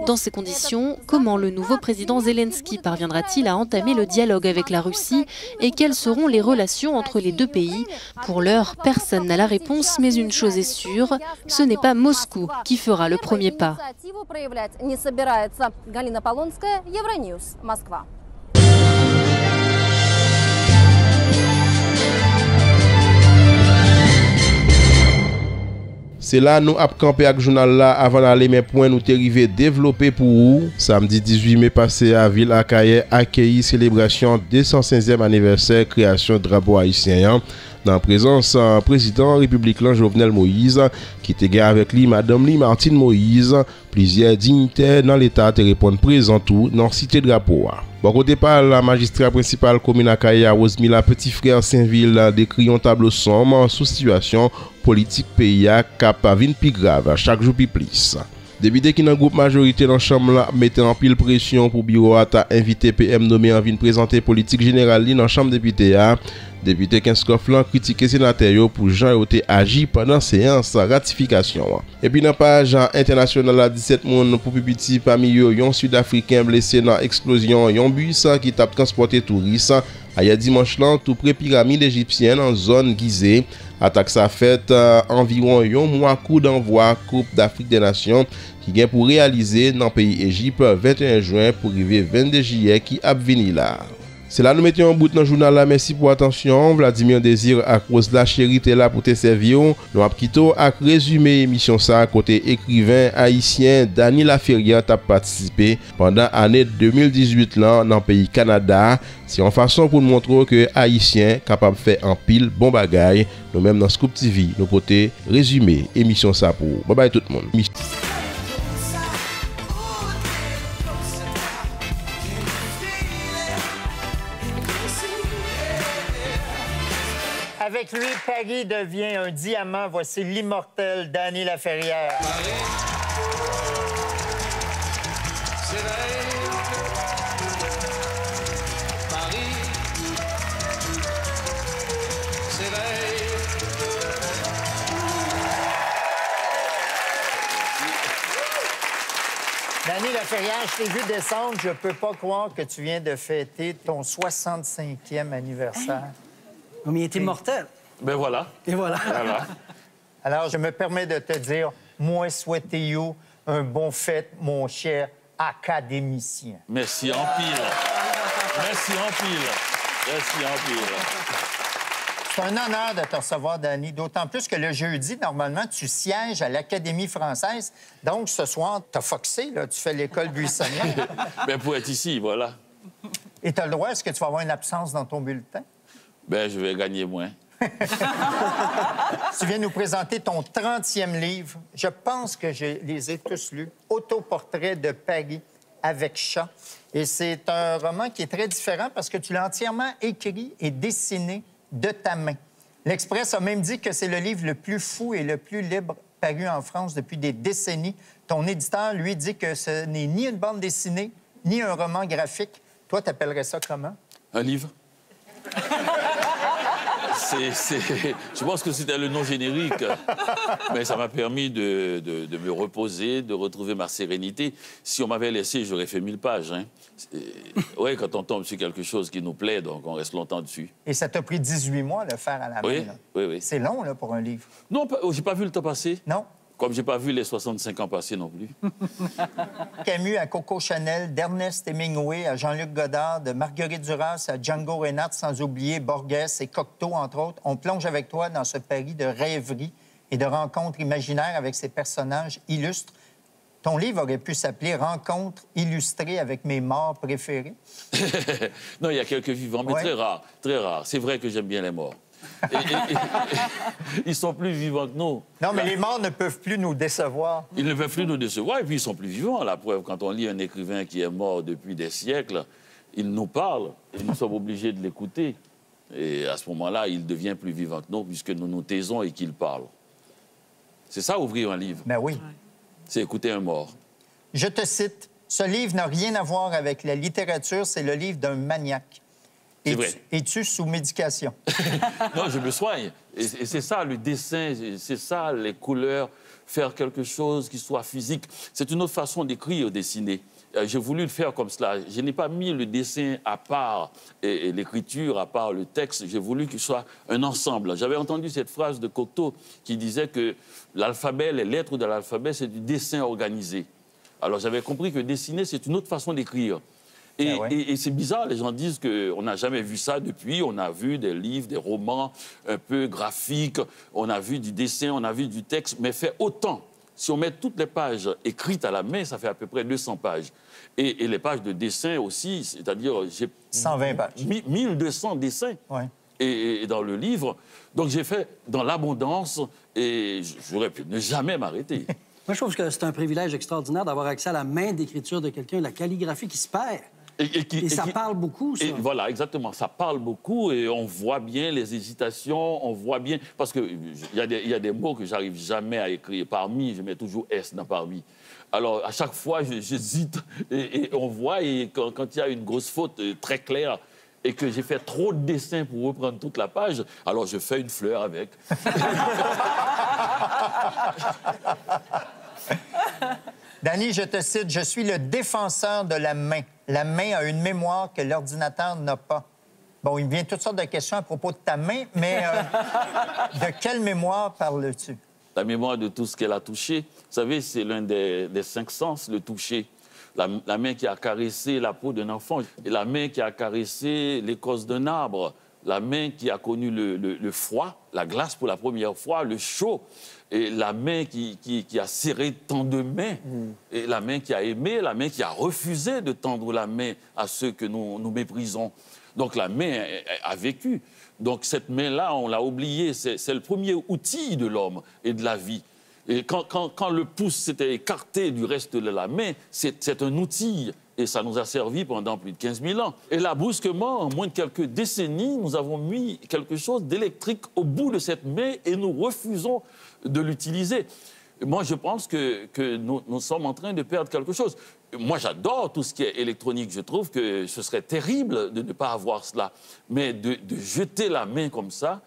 Dans ces conditions, comment le nouveau président Zelensky parviendra-t-il à entamer le dialogue avec la Russie et quelles seront les relations entre les deux pays? Pour l'heure, personne n'a la réponse, mais une chose est sûre, ce n'est pas Moscou qui fera le premier pas. C'est là nous avons campé avec le journal là avant d'aller mes points nous t'arriver développer pour vous. Samedi 18 mai passé à Ville Akaye accueilli célébration 215e anniversaire création de drapeau haïtien. Dans la présence président républicain Jovenel Moïse qui était avec lui madame Martine Moïse, plusieurs dignitaires dans l'état te répondent présent tout dans cité drapeau. Bon côté par la magistrat principal commune Akaye Rosemila petit frère Saint-Ville décrit un tableau sombre sous situation politique pays cap vin plus grave chaque jour plus. Député qui dans groupe majorité dans chambre là mettait en pile pression pour bureau à invité PM nommé en vin présenter politique générale dans chambre député a. Député Kenskoflan critiqué sénateur pour Jean Yoté agi pendant séance ratification. Et puis dans page internationale à 17 monde pour petit parmi eux yon sud-africain blessé dans explosion yon bus qui t'a transporté touristes hier dimanche là tout près pyramide égyptienne en zone Gizeh. Attaque ça fait environ un mois coup d'envoi Coupe d'Afrique des Nations qui vient pour réaliser dans le pays Égypte 21 juin pour arriver 22 juillet qui a venir là. C'est là nous mettons en bout dans le journal là. Merci pour attention. Vladimir Désir à cause de la charité là pour te servir. Nous avons quitté à résumer émission ça côté écrivain haïtien Dany Laferrière a participé pendant l'année 2018 là dans le pays Canada. C'est en façon pour nous montrer que haïtien capable de faire en pile bon bagaille. Nous même dans Scoop TV nous côté résumer émission ça pour. Bye bye tout le monde. Avec lui, Paris devient un diamant. Voici l'immortel Dany Laferrière. Dany Laferrière, je t'ai vu descendre. Je peux pas croire que tu viens de fêter ton 65e anniversaire. Mais il est immortel. Ben voilà. Et voilà. Alors, je me permets de te dire, moi, souhaitez-vous un bon fête, mon cher académicien. Merci en pile. Merci en pile. Merci en pile. C'est un honneur de te recevoir, Dany, d'autant plus que le jeudi, normalement, tu sièges à l'Académie française. Donc, ce soir, t'as foxé, là, tu fais l'école buissonnière. Ben, pour être ici, voilà. Et t'as le droit, est-ce que tu vas avoir une absence dans ton bulletin? Ben, je vais gagner moins. Tu viens nous présenter ton 30e livre. Je pense que je les ai tous lus. Autoportrait de Paris avec chat. Et c'est un roman qui est très différent parce que tu l'as entièrement écrit et dessiné de ta main. L'Express a même dit que c'est le livre le plus fou et le plus libre paru en France depuis des décennies. Ton éditeur, lui, dit que ce n'est ni une bande dessinée, ni un roman graphique. Toi, t'appellerais ça comment? Un livre? Je pense que c'était le nom générique, mais ça m'a permis de me reposer, de retrouver ma sérénité. Si on m'avait laissé, j'aurais fait 1000 pages. Hein. Oui, quand on tombe sur quelque chose qui nous plaît, donc on reste longtemps dessus. Et ça t'a pris 18 mois de le faire à la main. Oui, oui. C'est long, là, pour un livre. Non, j'ai pas vu le temps passer. Non. Comme j'ai pas vu les 65 ans passer non plus. Camus à Coco Chanel, d'Ernest Hemingway à Jean-Luc Godard, de Marguerite Duras à Django Reinhardt, sans oublier Borges et Cocteau, entre autres. On plonge avec toi dans ce Paris de rêverie et de rencontres imaginaires avec ces personnages illustres. Ton livre aurait pu s'appeler « Rencontres illustrées avec mes morts préférés ». Non, il y a quelques vivants, mais très rares, très rares. C'est vrai que j'aime bien les morts. Ils sont plus vivants que nous. Non, mais les morts ne peuvent plus nous décevoir. Ils ne peuvent plus nous décevoir, et puis ils sont plus vivants. La preuve, quand on lit un écrivain qui est mort depuis des siècles, il nous parle, et nous sommes obligés de l'écouter. Et à ce moment-là, il devient plus vivant que nous, puisque nous nous taisons et qu'il parle. C'est ça, ouvrir un livre. Ben oui. C'est écouter un mort. Je te cite, « Ce livre n'a rien à voir avec la littérature, c'est le livre d'un maniaque. C'est vrai. Es-tu sous médication? » Non, je me soigne. Et c'est ça, le dessin, c'est ça, les couleurs, faire quelque chose qui soit physique. C'est une autre façon d'écrire, dessiner. J'ai voulu le faire comme cela. Je n'ai pas mis le dessin à part et l'écriture à part le texte. J'ai voulu qu'il soit un ensemble. J'avais entendu cette phrase de Cocteau qui disait que l'alphabet, les lettres de l'alphabet, c'est du dessin organisé. Alors j'avais compris que dessiner, c'est une autre façon d'écrire. Et c'est bizarre, les gens disent qu'on n'a jamais vu ça depuis. On a vu des livres, des romans un peu graphiques, on a vu du dessin, on a vu du texte, mais fait autant. Si on met toutes les pages écrites à la main, ça fait à peu près 200 pages. Et les pages de dessin aussi, c'est-à-dire j'ai 120 pages. 1200 dessins et dans le livre. Donc j'ai fait dans l'abondance et j'aurais pu ne jamais m'arrêter. Moi, je trouve que c'est un privilège extraordinaire d'avoir accès à la main d'écriture de quelqu'un, la calligraphie qui se perd. Et ça parle beaucoup, ça. Voilà, exactement. Ça parle beaucoup et on voit bien les hésitations, on voit bien... Parce qu'il y a des mots que j'arrive jamais à écrire. Parmi, je mets toujours S dans parmi. Alors, à chaque fois, j'hésite et on voit, et quand il y a une grosse faute très claire et que j'ai fait trop de dessins pour reprendre toute la page, alors je fais une fleur avec. Danny, je te cite, « Je suis le défenseur de la main. La main a une mémoire que l'ordinateur n'a pas. » Bon, il me vient toutes sortes de questions à propos de ta main, mais de quelle mémoire parles-tu? La mémoire de tout ce qu'elle a touché. Vous savez, c'est l'un des 5 sens, le toucher. La main qui a caressé la peau d'un enfant, et la main qui a caressé l'écorce d'un arbre, la main qui a connu le froid, la glace pour la première fois, le chaud, et la main qui a serré tant de mains, et la main qui a aimé, la main qui a refusé de tendre la main à ceux que nous méprisons. Donc la main a vécu. Donc cette main-là, on l'a oubliée. C'est le premier outil de l'homme et de la vie. Et quand le pouce s'était écarté du reste de la main, c'est un outil. Et ça nous a servi pendant plus de 15 000 ans. Et là, brusquement, en moins de quelques décennies, nous avons mis quelque chose d'électrique au bout de cette main et nous refusons de l'utiliser. Moi, je pense que nous sommes en train de perdre quelque chose. Moi, j'adore tout ce qui est électronique. Je trouve que ce serait terrible de ne pas avoir cela. Mais de jeter la main comme ça...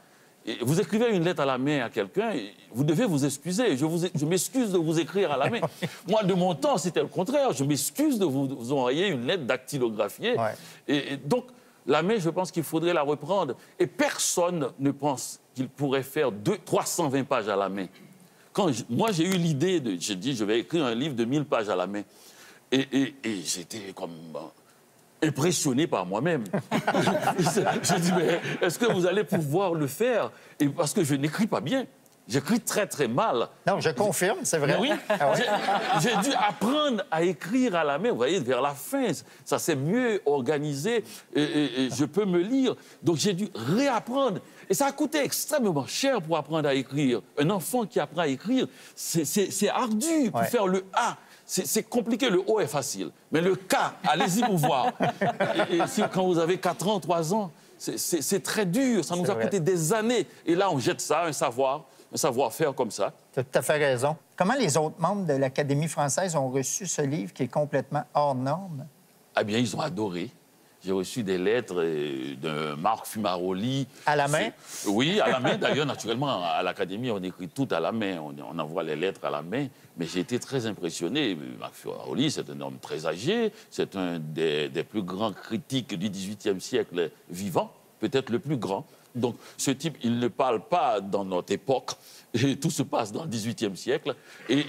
Vous écrivez une lettre à la main à quelqu'un, vous devez vous excuser. Je m'excuse de vous écrire à la main. Moi, de mon temps, c'était le contraire. Je m'excuse de vous envoyer une lettre dactylographiée. Et donc, la main, je pense qu'il faudrait la reprendre. Et personne ne pense qu'il pourrait faire 320 pages à la main. Moi, j'ai eu l'idée j'ai dit, je vais écrire un livre de 1000 pages à la main. Et j'étais comme... impressionné par moi-même. Je dis, mais est-ce que vous allez pouvoir le faire? Et parce que je n'écris pas bien. J'écris très, très mal. Non, je confirme, c'est vrai. Oui, j'ai dû apprendre à écrire à la main. Vous voyez, vers la fin, ça s'est mieux organisé et je peux me lire. Donc, j'ai dû réapprendre. Et ça a coûté extrêmement cher pour apprendre à écrire. Un enfant qui apprend à écrire, c'est ardu pour faire le A. C'est compliqué, le O est facile. Mais le K, allez-y pour voir. Et quand vous avez 4 ans, 3 ans, c'est très dur. Ça nous a coûté des années. Et là, on jette ça, un savoir-faire comme ça. Tu as tout à fait raison. Comment les autres membres de l'Académie française ont reçu ce livre qui est complètement hors norme? Eh bien, ils ont adoré. J'ai reçu des lettres de Marc Fumaroli. À la main? Oui, à la main. D'ailleurs, naturellement, à l'Académie, on écrit tout à la main. On envoie les lettres à la main. Mais j'ai été très impressionné. Marc Fumaroli, c'est un homme très âgé. C'est un des plus grands critiques du XVIIIe siècle vivant. Peut-être le plus grand. Donc, ce type, il ne parle pas dans notre époque. Et tout se passe dans le XVIIIe siècle. Et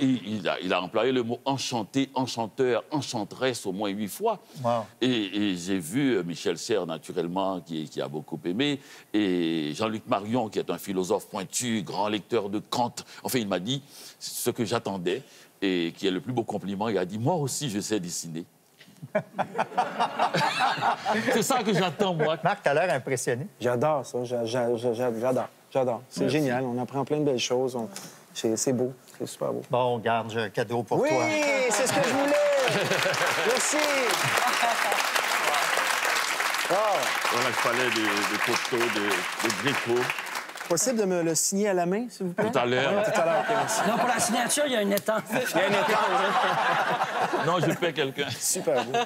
il a employé le mot enchanté, enchanteur, enchanteresse au moins 8 fois. Wow. Et j'ai vu Michel Serres, naturellement, qui a beaucoup aimé. Et Jean-Luc Marion, qui est un philosophe pointu, grand lecteur de Kant. Enfin, il m'a dit ce que j'attendais et qui est le plus beau compliment. Il a dit, moi aussi, je sais dessiner. C'est ça que j'attends, moi. Marc, t'as l'air impressionné. J'adore ça. J'adore. C'est génial. On apprend plein de belles choses. C'est beau. C'est super beau. Bon, garde, j'ai un cadeau pour toi. Oui, c'est ce que je voulais. Merci. Voilà, il fallait des coteaux, de gréco. Possible de me le signer à la main, s'il vous plaît? Tout à l'heure. Oui, tout à l'heure. Okay, non, pour la signature, il y a une étang. Il y a une étang. Non, je paie quelqu'un. Super beau.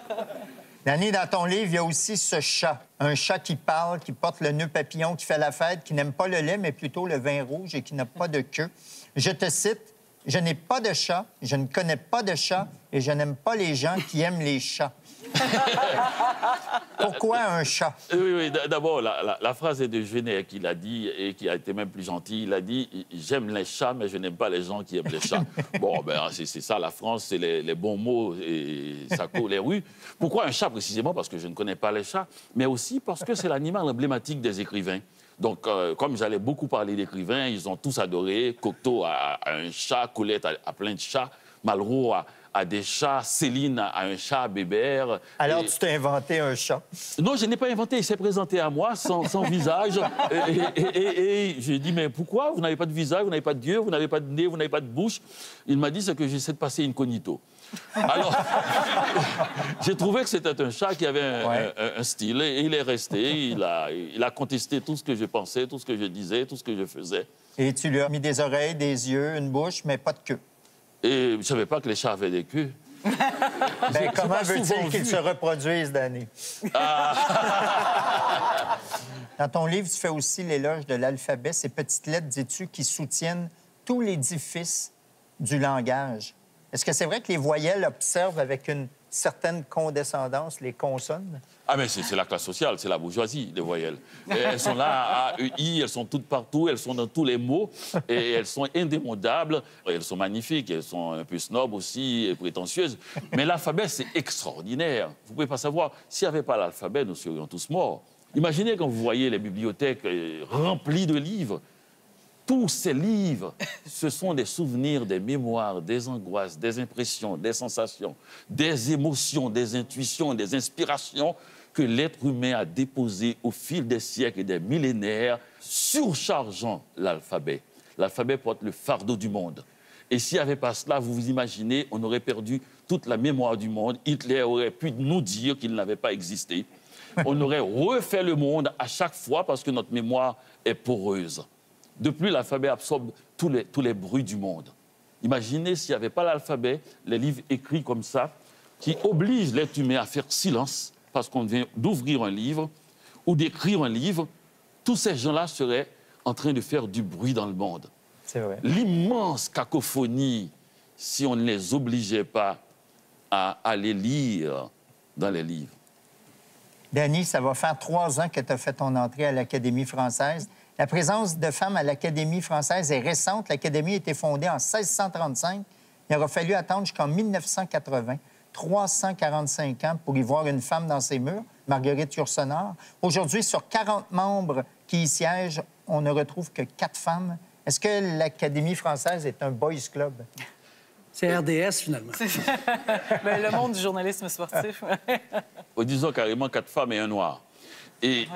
Danny, dans ton livre, il y a aussi ce chat. Un chat qui parle, qui porte le nœud papillon, qui fait la fête, qui n'aime pas le lait, mais plutôt le vin rouge et qui n'a pas de queue. Je te cite, « Je n'ai pas de chat, je ne connais pas de chat et je n'aime pas les gens qui aiment les chats. » Pourquoi un chat? Oui. D'abord, la phrase est de Genet qui l'a dit et qui a été même plus gentil. Il a dit « J'aime les chats, mais je n'aime pas les gens qui aiment les chats. » Bon, ben, c'est ça, la France, c'est les bons mots et ça court les rues. Pourquoi un chat, précisément? Parce que je ne connais pas les chats, mais aussi parce que c'est l'animal emblématique des écrivains. Donc, comme j'allais beaucoup parler d'écrivains, ils ont tous adoré. Cocteau a un chat, Colette a plein de chats, Malraux a des chats, Céline a un chat, Bébert. Alors, tu t'es inventé un chat? Non, je n'ai pas inventé. Il s'est présenté à moi sans visage. Et j'ai dit, mais pourquoi? Vous n'avez pas de visage, vous n'avez pas d'yeux, vous n'avez pas de nez, vous n'avez pas de bouche. Il m'a dit, c'est que j'essaie de passer incognito. Alors, j'ai trouvé que c'était un chat qui avait un style et il est resté. Il a contesté tout ce que je pensais, tout ce que je disais, tout ce que je faisais. Et tu lui as mis des oreilles, des yeux, une bouche, mais pas de queue. Et je ne savais pas que les chats avaient des queues. Ben, comment veux-il qu'ils se reproduisent, Danny? Dans ton livre, tu fais aussi l'éloge de l'alphabet, ces petites lettres, dis-tu, qui soutiennent tout l'édifice du langage. Est-ce que c'est vrai que les voyelles observent avec une certaine condescendance les consonnes? Ah, mais c'est la classe sociale, c'est la bourgeoisie, les voyelles. Et elles sont là, A, E, I, elles sont toutes partout, elles sont dans tous les mots, et elles sont indémodables. Elles sont magnifiques, elles sont un peu snobs aussi, et prétentieuses. Mais l'alphabet, c'est extraordinaire. Vous ne pouvez pas savoir, s'il n'y avait pas l'alphabet, nous serions tous morts. Imaginez quand vous voyez les bibliothèques remplies de livres. Tous ces livres, ce sont des souvenirs, des mémoires, des angoisses, des impressions, des sensations, des émotions, des intuitions, des inspirations que l'être humain a déposées au fil des siècles et des millénaires, surchargeant l'alphabet. L'alphabet porte le fardeau du monde. Et s'il n'y avait pas cela, vous vous imaginez, on aurait perdu toute la mémoire du monde. Hitler aurait pu nous dire qu'il n'avait pas existé. On aurait refait le monde à chaque fois parce que notre mémoire est poreuse. De plus, l'alphabet absorbe tous les bruits du monde. Imaginez s'il n'y avait pas l'alphabet, les livres écrits comme ça, qui obligent l'être humain à faire silence parce qu'on vient d'ouvrir un livre ou d'écrire un livre, tous ces gens-là seraient en train de faire du bruit dans le monde. C'est vrai. L'immense cacophonie, si on ne les obligeait pas à aller lire dans les livres. Danny, ça va faire 3 ans que tu as fait ton entrée à l'Académie française. La présence de femmes à l'Académie française est récente. L'Académie a été fondée en 1635. Il aura fallu attendre jusqu'en 1980, 345 ans pour y voir une femme dans ses murs, Marguerite Yourcenar. Aujourd'hui, sur 40 membres qui y siègent, on ne retrouve que 4 femmes. Est-ce que l'Académie française est un boys club? C'est RDS, finalement. Ben, le monde du journalisme sportif. Disons carrément 4 femmes et un noir. Mais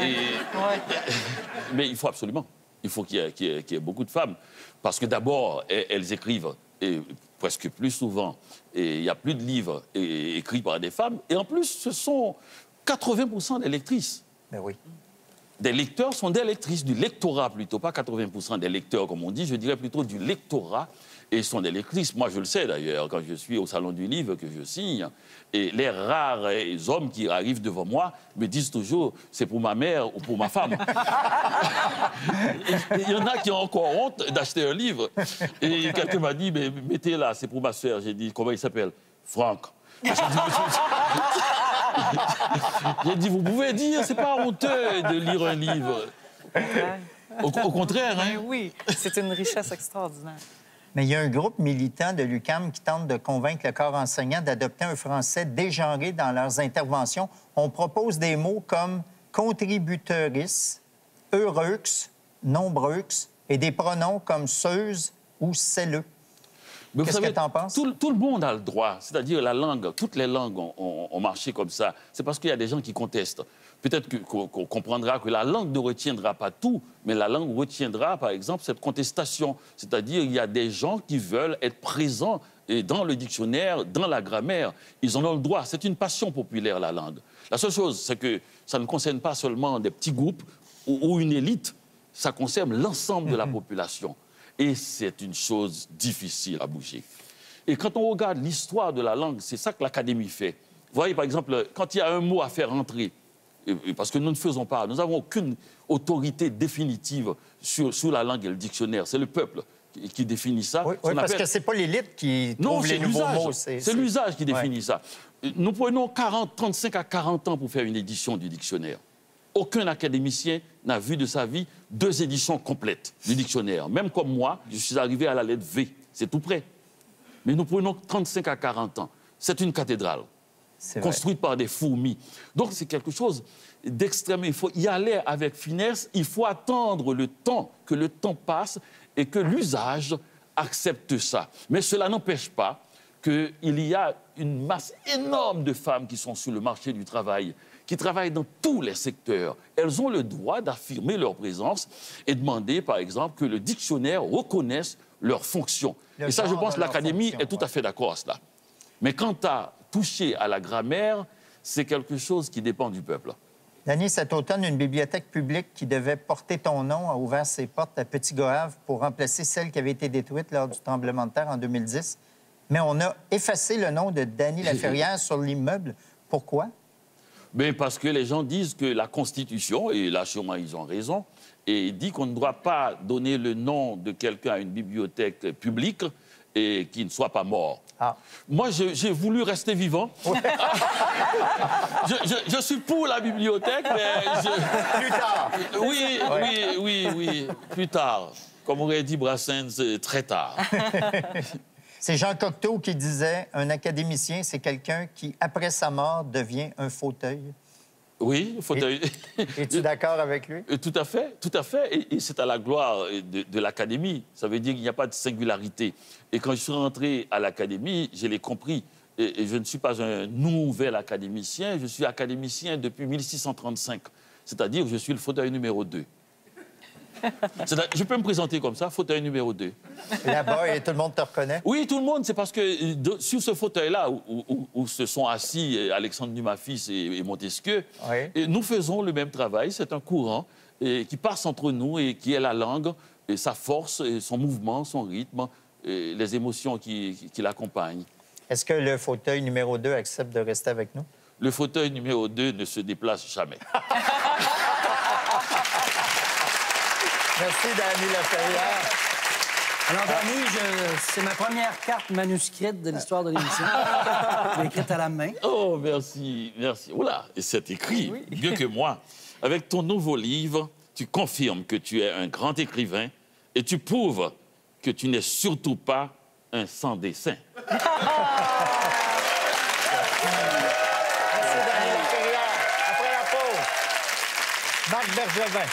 il faut absolument. Il faut qu'il y ait beaucoup de femmes. Parce que d'abord, elles écrivent, et presque plus souvent. Et il n'y a plus de livres écrits par des femmes. Et en plus, ce sont 80% des lectrices. Ben oui. Des lecteurs sont des lectrices, du lectorat plutôt, pas 80% des lecteurs, comme on dit, je dirais plutôt du lectorat. Et sont des lectrices. Moi, je le sais d'ailleurs, quand je suis au Salon du Livre, que je signe, et les rares hommes qui arrivent devant moi me disent toujours « c'est pour ma mère ou pour ma femme ». Il y en a qui ont encore honte d'acheter un livre. Et quelqu'un m'a dit « mais mettez là, c'est pour ma sœur ». J'ai dit « comment il s'appelle ?»« Franck ». J'ai dit « vous pouvez dire, c'est pas honteux de lire un livre ». Au contraire, hein? Oui, c'est une richesse extraordinaire. Mais il y a un groupe militant de l'UQAM qui tente de convaincre le corps enseignant d'adopter un français dégenré dans leurs interventions. On propose des mots comme contributeurice, heureux, nombreux et des pronoms comme seuse ou celleux. Qu'est-ce que tu en penses? Tout le monde a le droit. C'est-à-dire la langue, toutes les langues ont marché comme ça. C'est parce qu'il y a des gens qui contestent. Peut-être qu'on comprendra que la langue ne retiendra pas tout, mais la langue retiendra, par exemple, cette contestation. C'est-à-dire il y a des gens qui veulent être présents dans le dictionnaire, dans la grammaire. Ils en ont le droit. C'est une passion populaire, la langue. La seule chose, c'est que ça ne concerne pas seulement des petits groupes ou une élite. Ça concerne l'ensemble de la population. Et c'est une chose difficile à bouger. Et quand on regarde l'histoire de la langue, c'est ça que l'Académie fait. Vous voyez, par exemple, quand il y a un mot à faire entrer, parce que nous ne faisons pas, nous n'avons aucune autorité définitive sur la langue et le dictionnaire. C'est le peuple qui définit ça. Oui, parce que ce n'est pas l'élite qui trouve les nouveaux mots. C'est l'usage qui définit ça. Nous prenons 35 à 40 ans pour faire une édition du dictionnaire. Aucun académicien n'a vu de sa vie 2 éditions complètes du dictionnaire. Même comme moi, je suis arrivé à la lettre V. C'est tout près. Mais nous prenons 35 à 40 ans. C'est une cathédrale construite par des fourmis. Donc c'est quelque chose d'extrême. Il faut y aller avec finesse. Il faut attendre le temps, que le temps passe et que l'usage accepte ça. Mais cela n'empêche pas qu'il y a une masse énorme de femmes qui sont sur le marché du travail, qui travaillent dans tous les secteurs. Elles ont le droit d'affirmer leur présence et demander, par exemple, que le dictionnaire reconnaisse leurs fonctions. Et ça, je pense que l'Académie est tout à fait d'accord à cela. Mais quant à toucher à la grammaire, c'est quelque chose qui dépend du peuple. Danny, cet automne, une bibliothèque publique qui devait porter ton nom a ouvert ses portes à Petit-Goâve pour remplacer celle qui avait été détruite lors du tremblement de terre en 2010. Mais on a effacé le nom de Danny Laferrière sur l'immeuble. Pourquoi? Bien, parce que les gens disent que la Constitution, et là sûrement ils ont raison, et dit qu'on ne doit pas donner le nom de quelqu'un à une bibliothèque publique et qu'il ne soit pas mort. Ah. Moi, j'ai voulu rester vivant. Je suis pour la bibliothèque, mais... Plus tard. Oui, plus tard. Comme aurait dit Brassens, très tard. C'est Jean Cocteau qui disait « Un académicien, c'est quelqu'un qui, après sa mort, devient un fauteuil. » Oui, fauteuil. Es-tu d'accord avec lui? Tout à fait, tout à fait. Et c'est à la gloire de l'Académie. Ça veut dire qu'il n'y a pas de singularité. Et quand je suis rentré à l'Académie, je l'ai compris. Et je ne suis pas un nouvel académicien, je suis académicien depuis 1635. C'est-à-dire que je suis le fauteuil numéro 2. Je peux me présenter comme ça, fauteuil numéro 2. Là-bas, et tout le monde te reconnaît? Oui, tout le monde. C'est parce que sur ce fauteuil-là, où se sont assis Alexandre Dumas fils et Montesquieu, et nous faisons le même travail. C'est un courant qui passe entre nous et qui est la langue, et sa force, et son mouvement, son rythme, et les émotions qui l'accompagnent. Est-ce que le fauteuil numéro 2 accepte de rester avec nous? Le fauteuil numéro 2 ne se déplace jamais. Merci, Danny Laferrière. Alors, Danny, c'est ma première carte manuscrite de l'histoire de l'émission. Je l'ai écrite à la main. Oh, merci, merci. Oula, et c'est écrit, mieux que moi. Avec ton nouveau livre, tu confirmes que tu es un grand écrivain et tu prouves que tu n'es surtout pas un sans-dessin. Merci, Danny Laferrière. Après la pause, Marc Bergevin.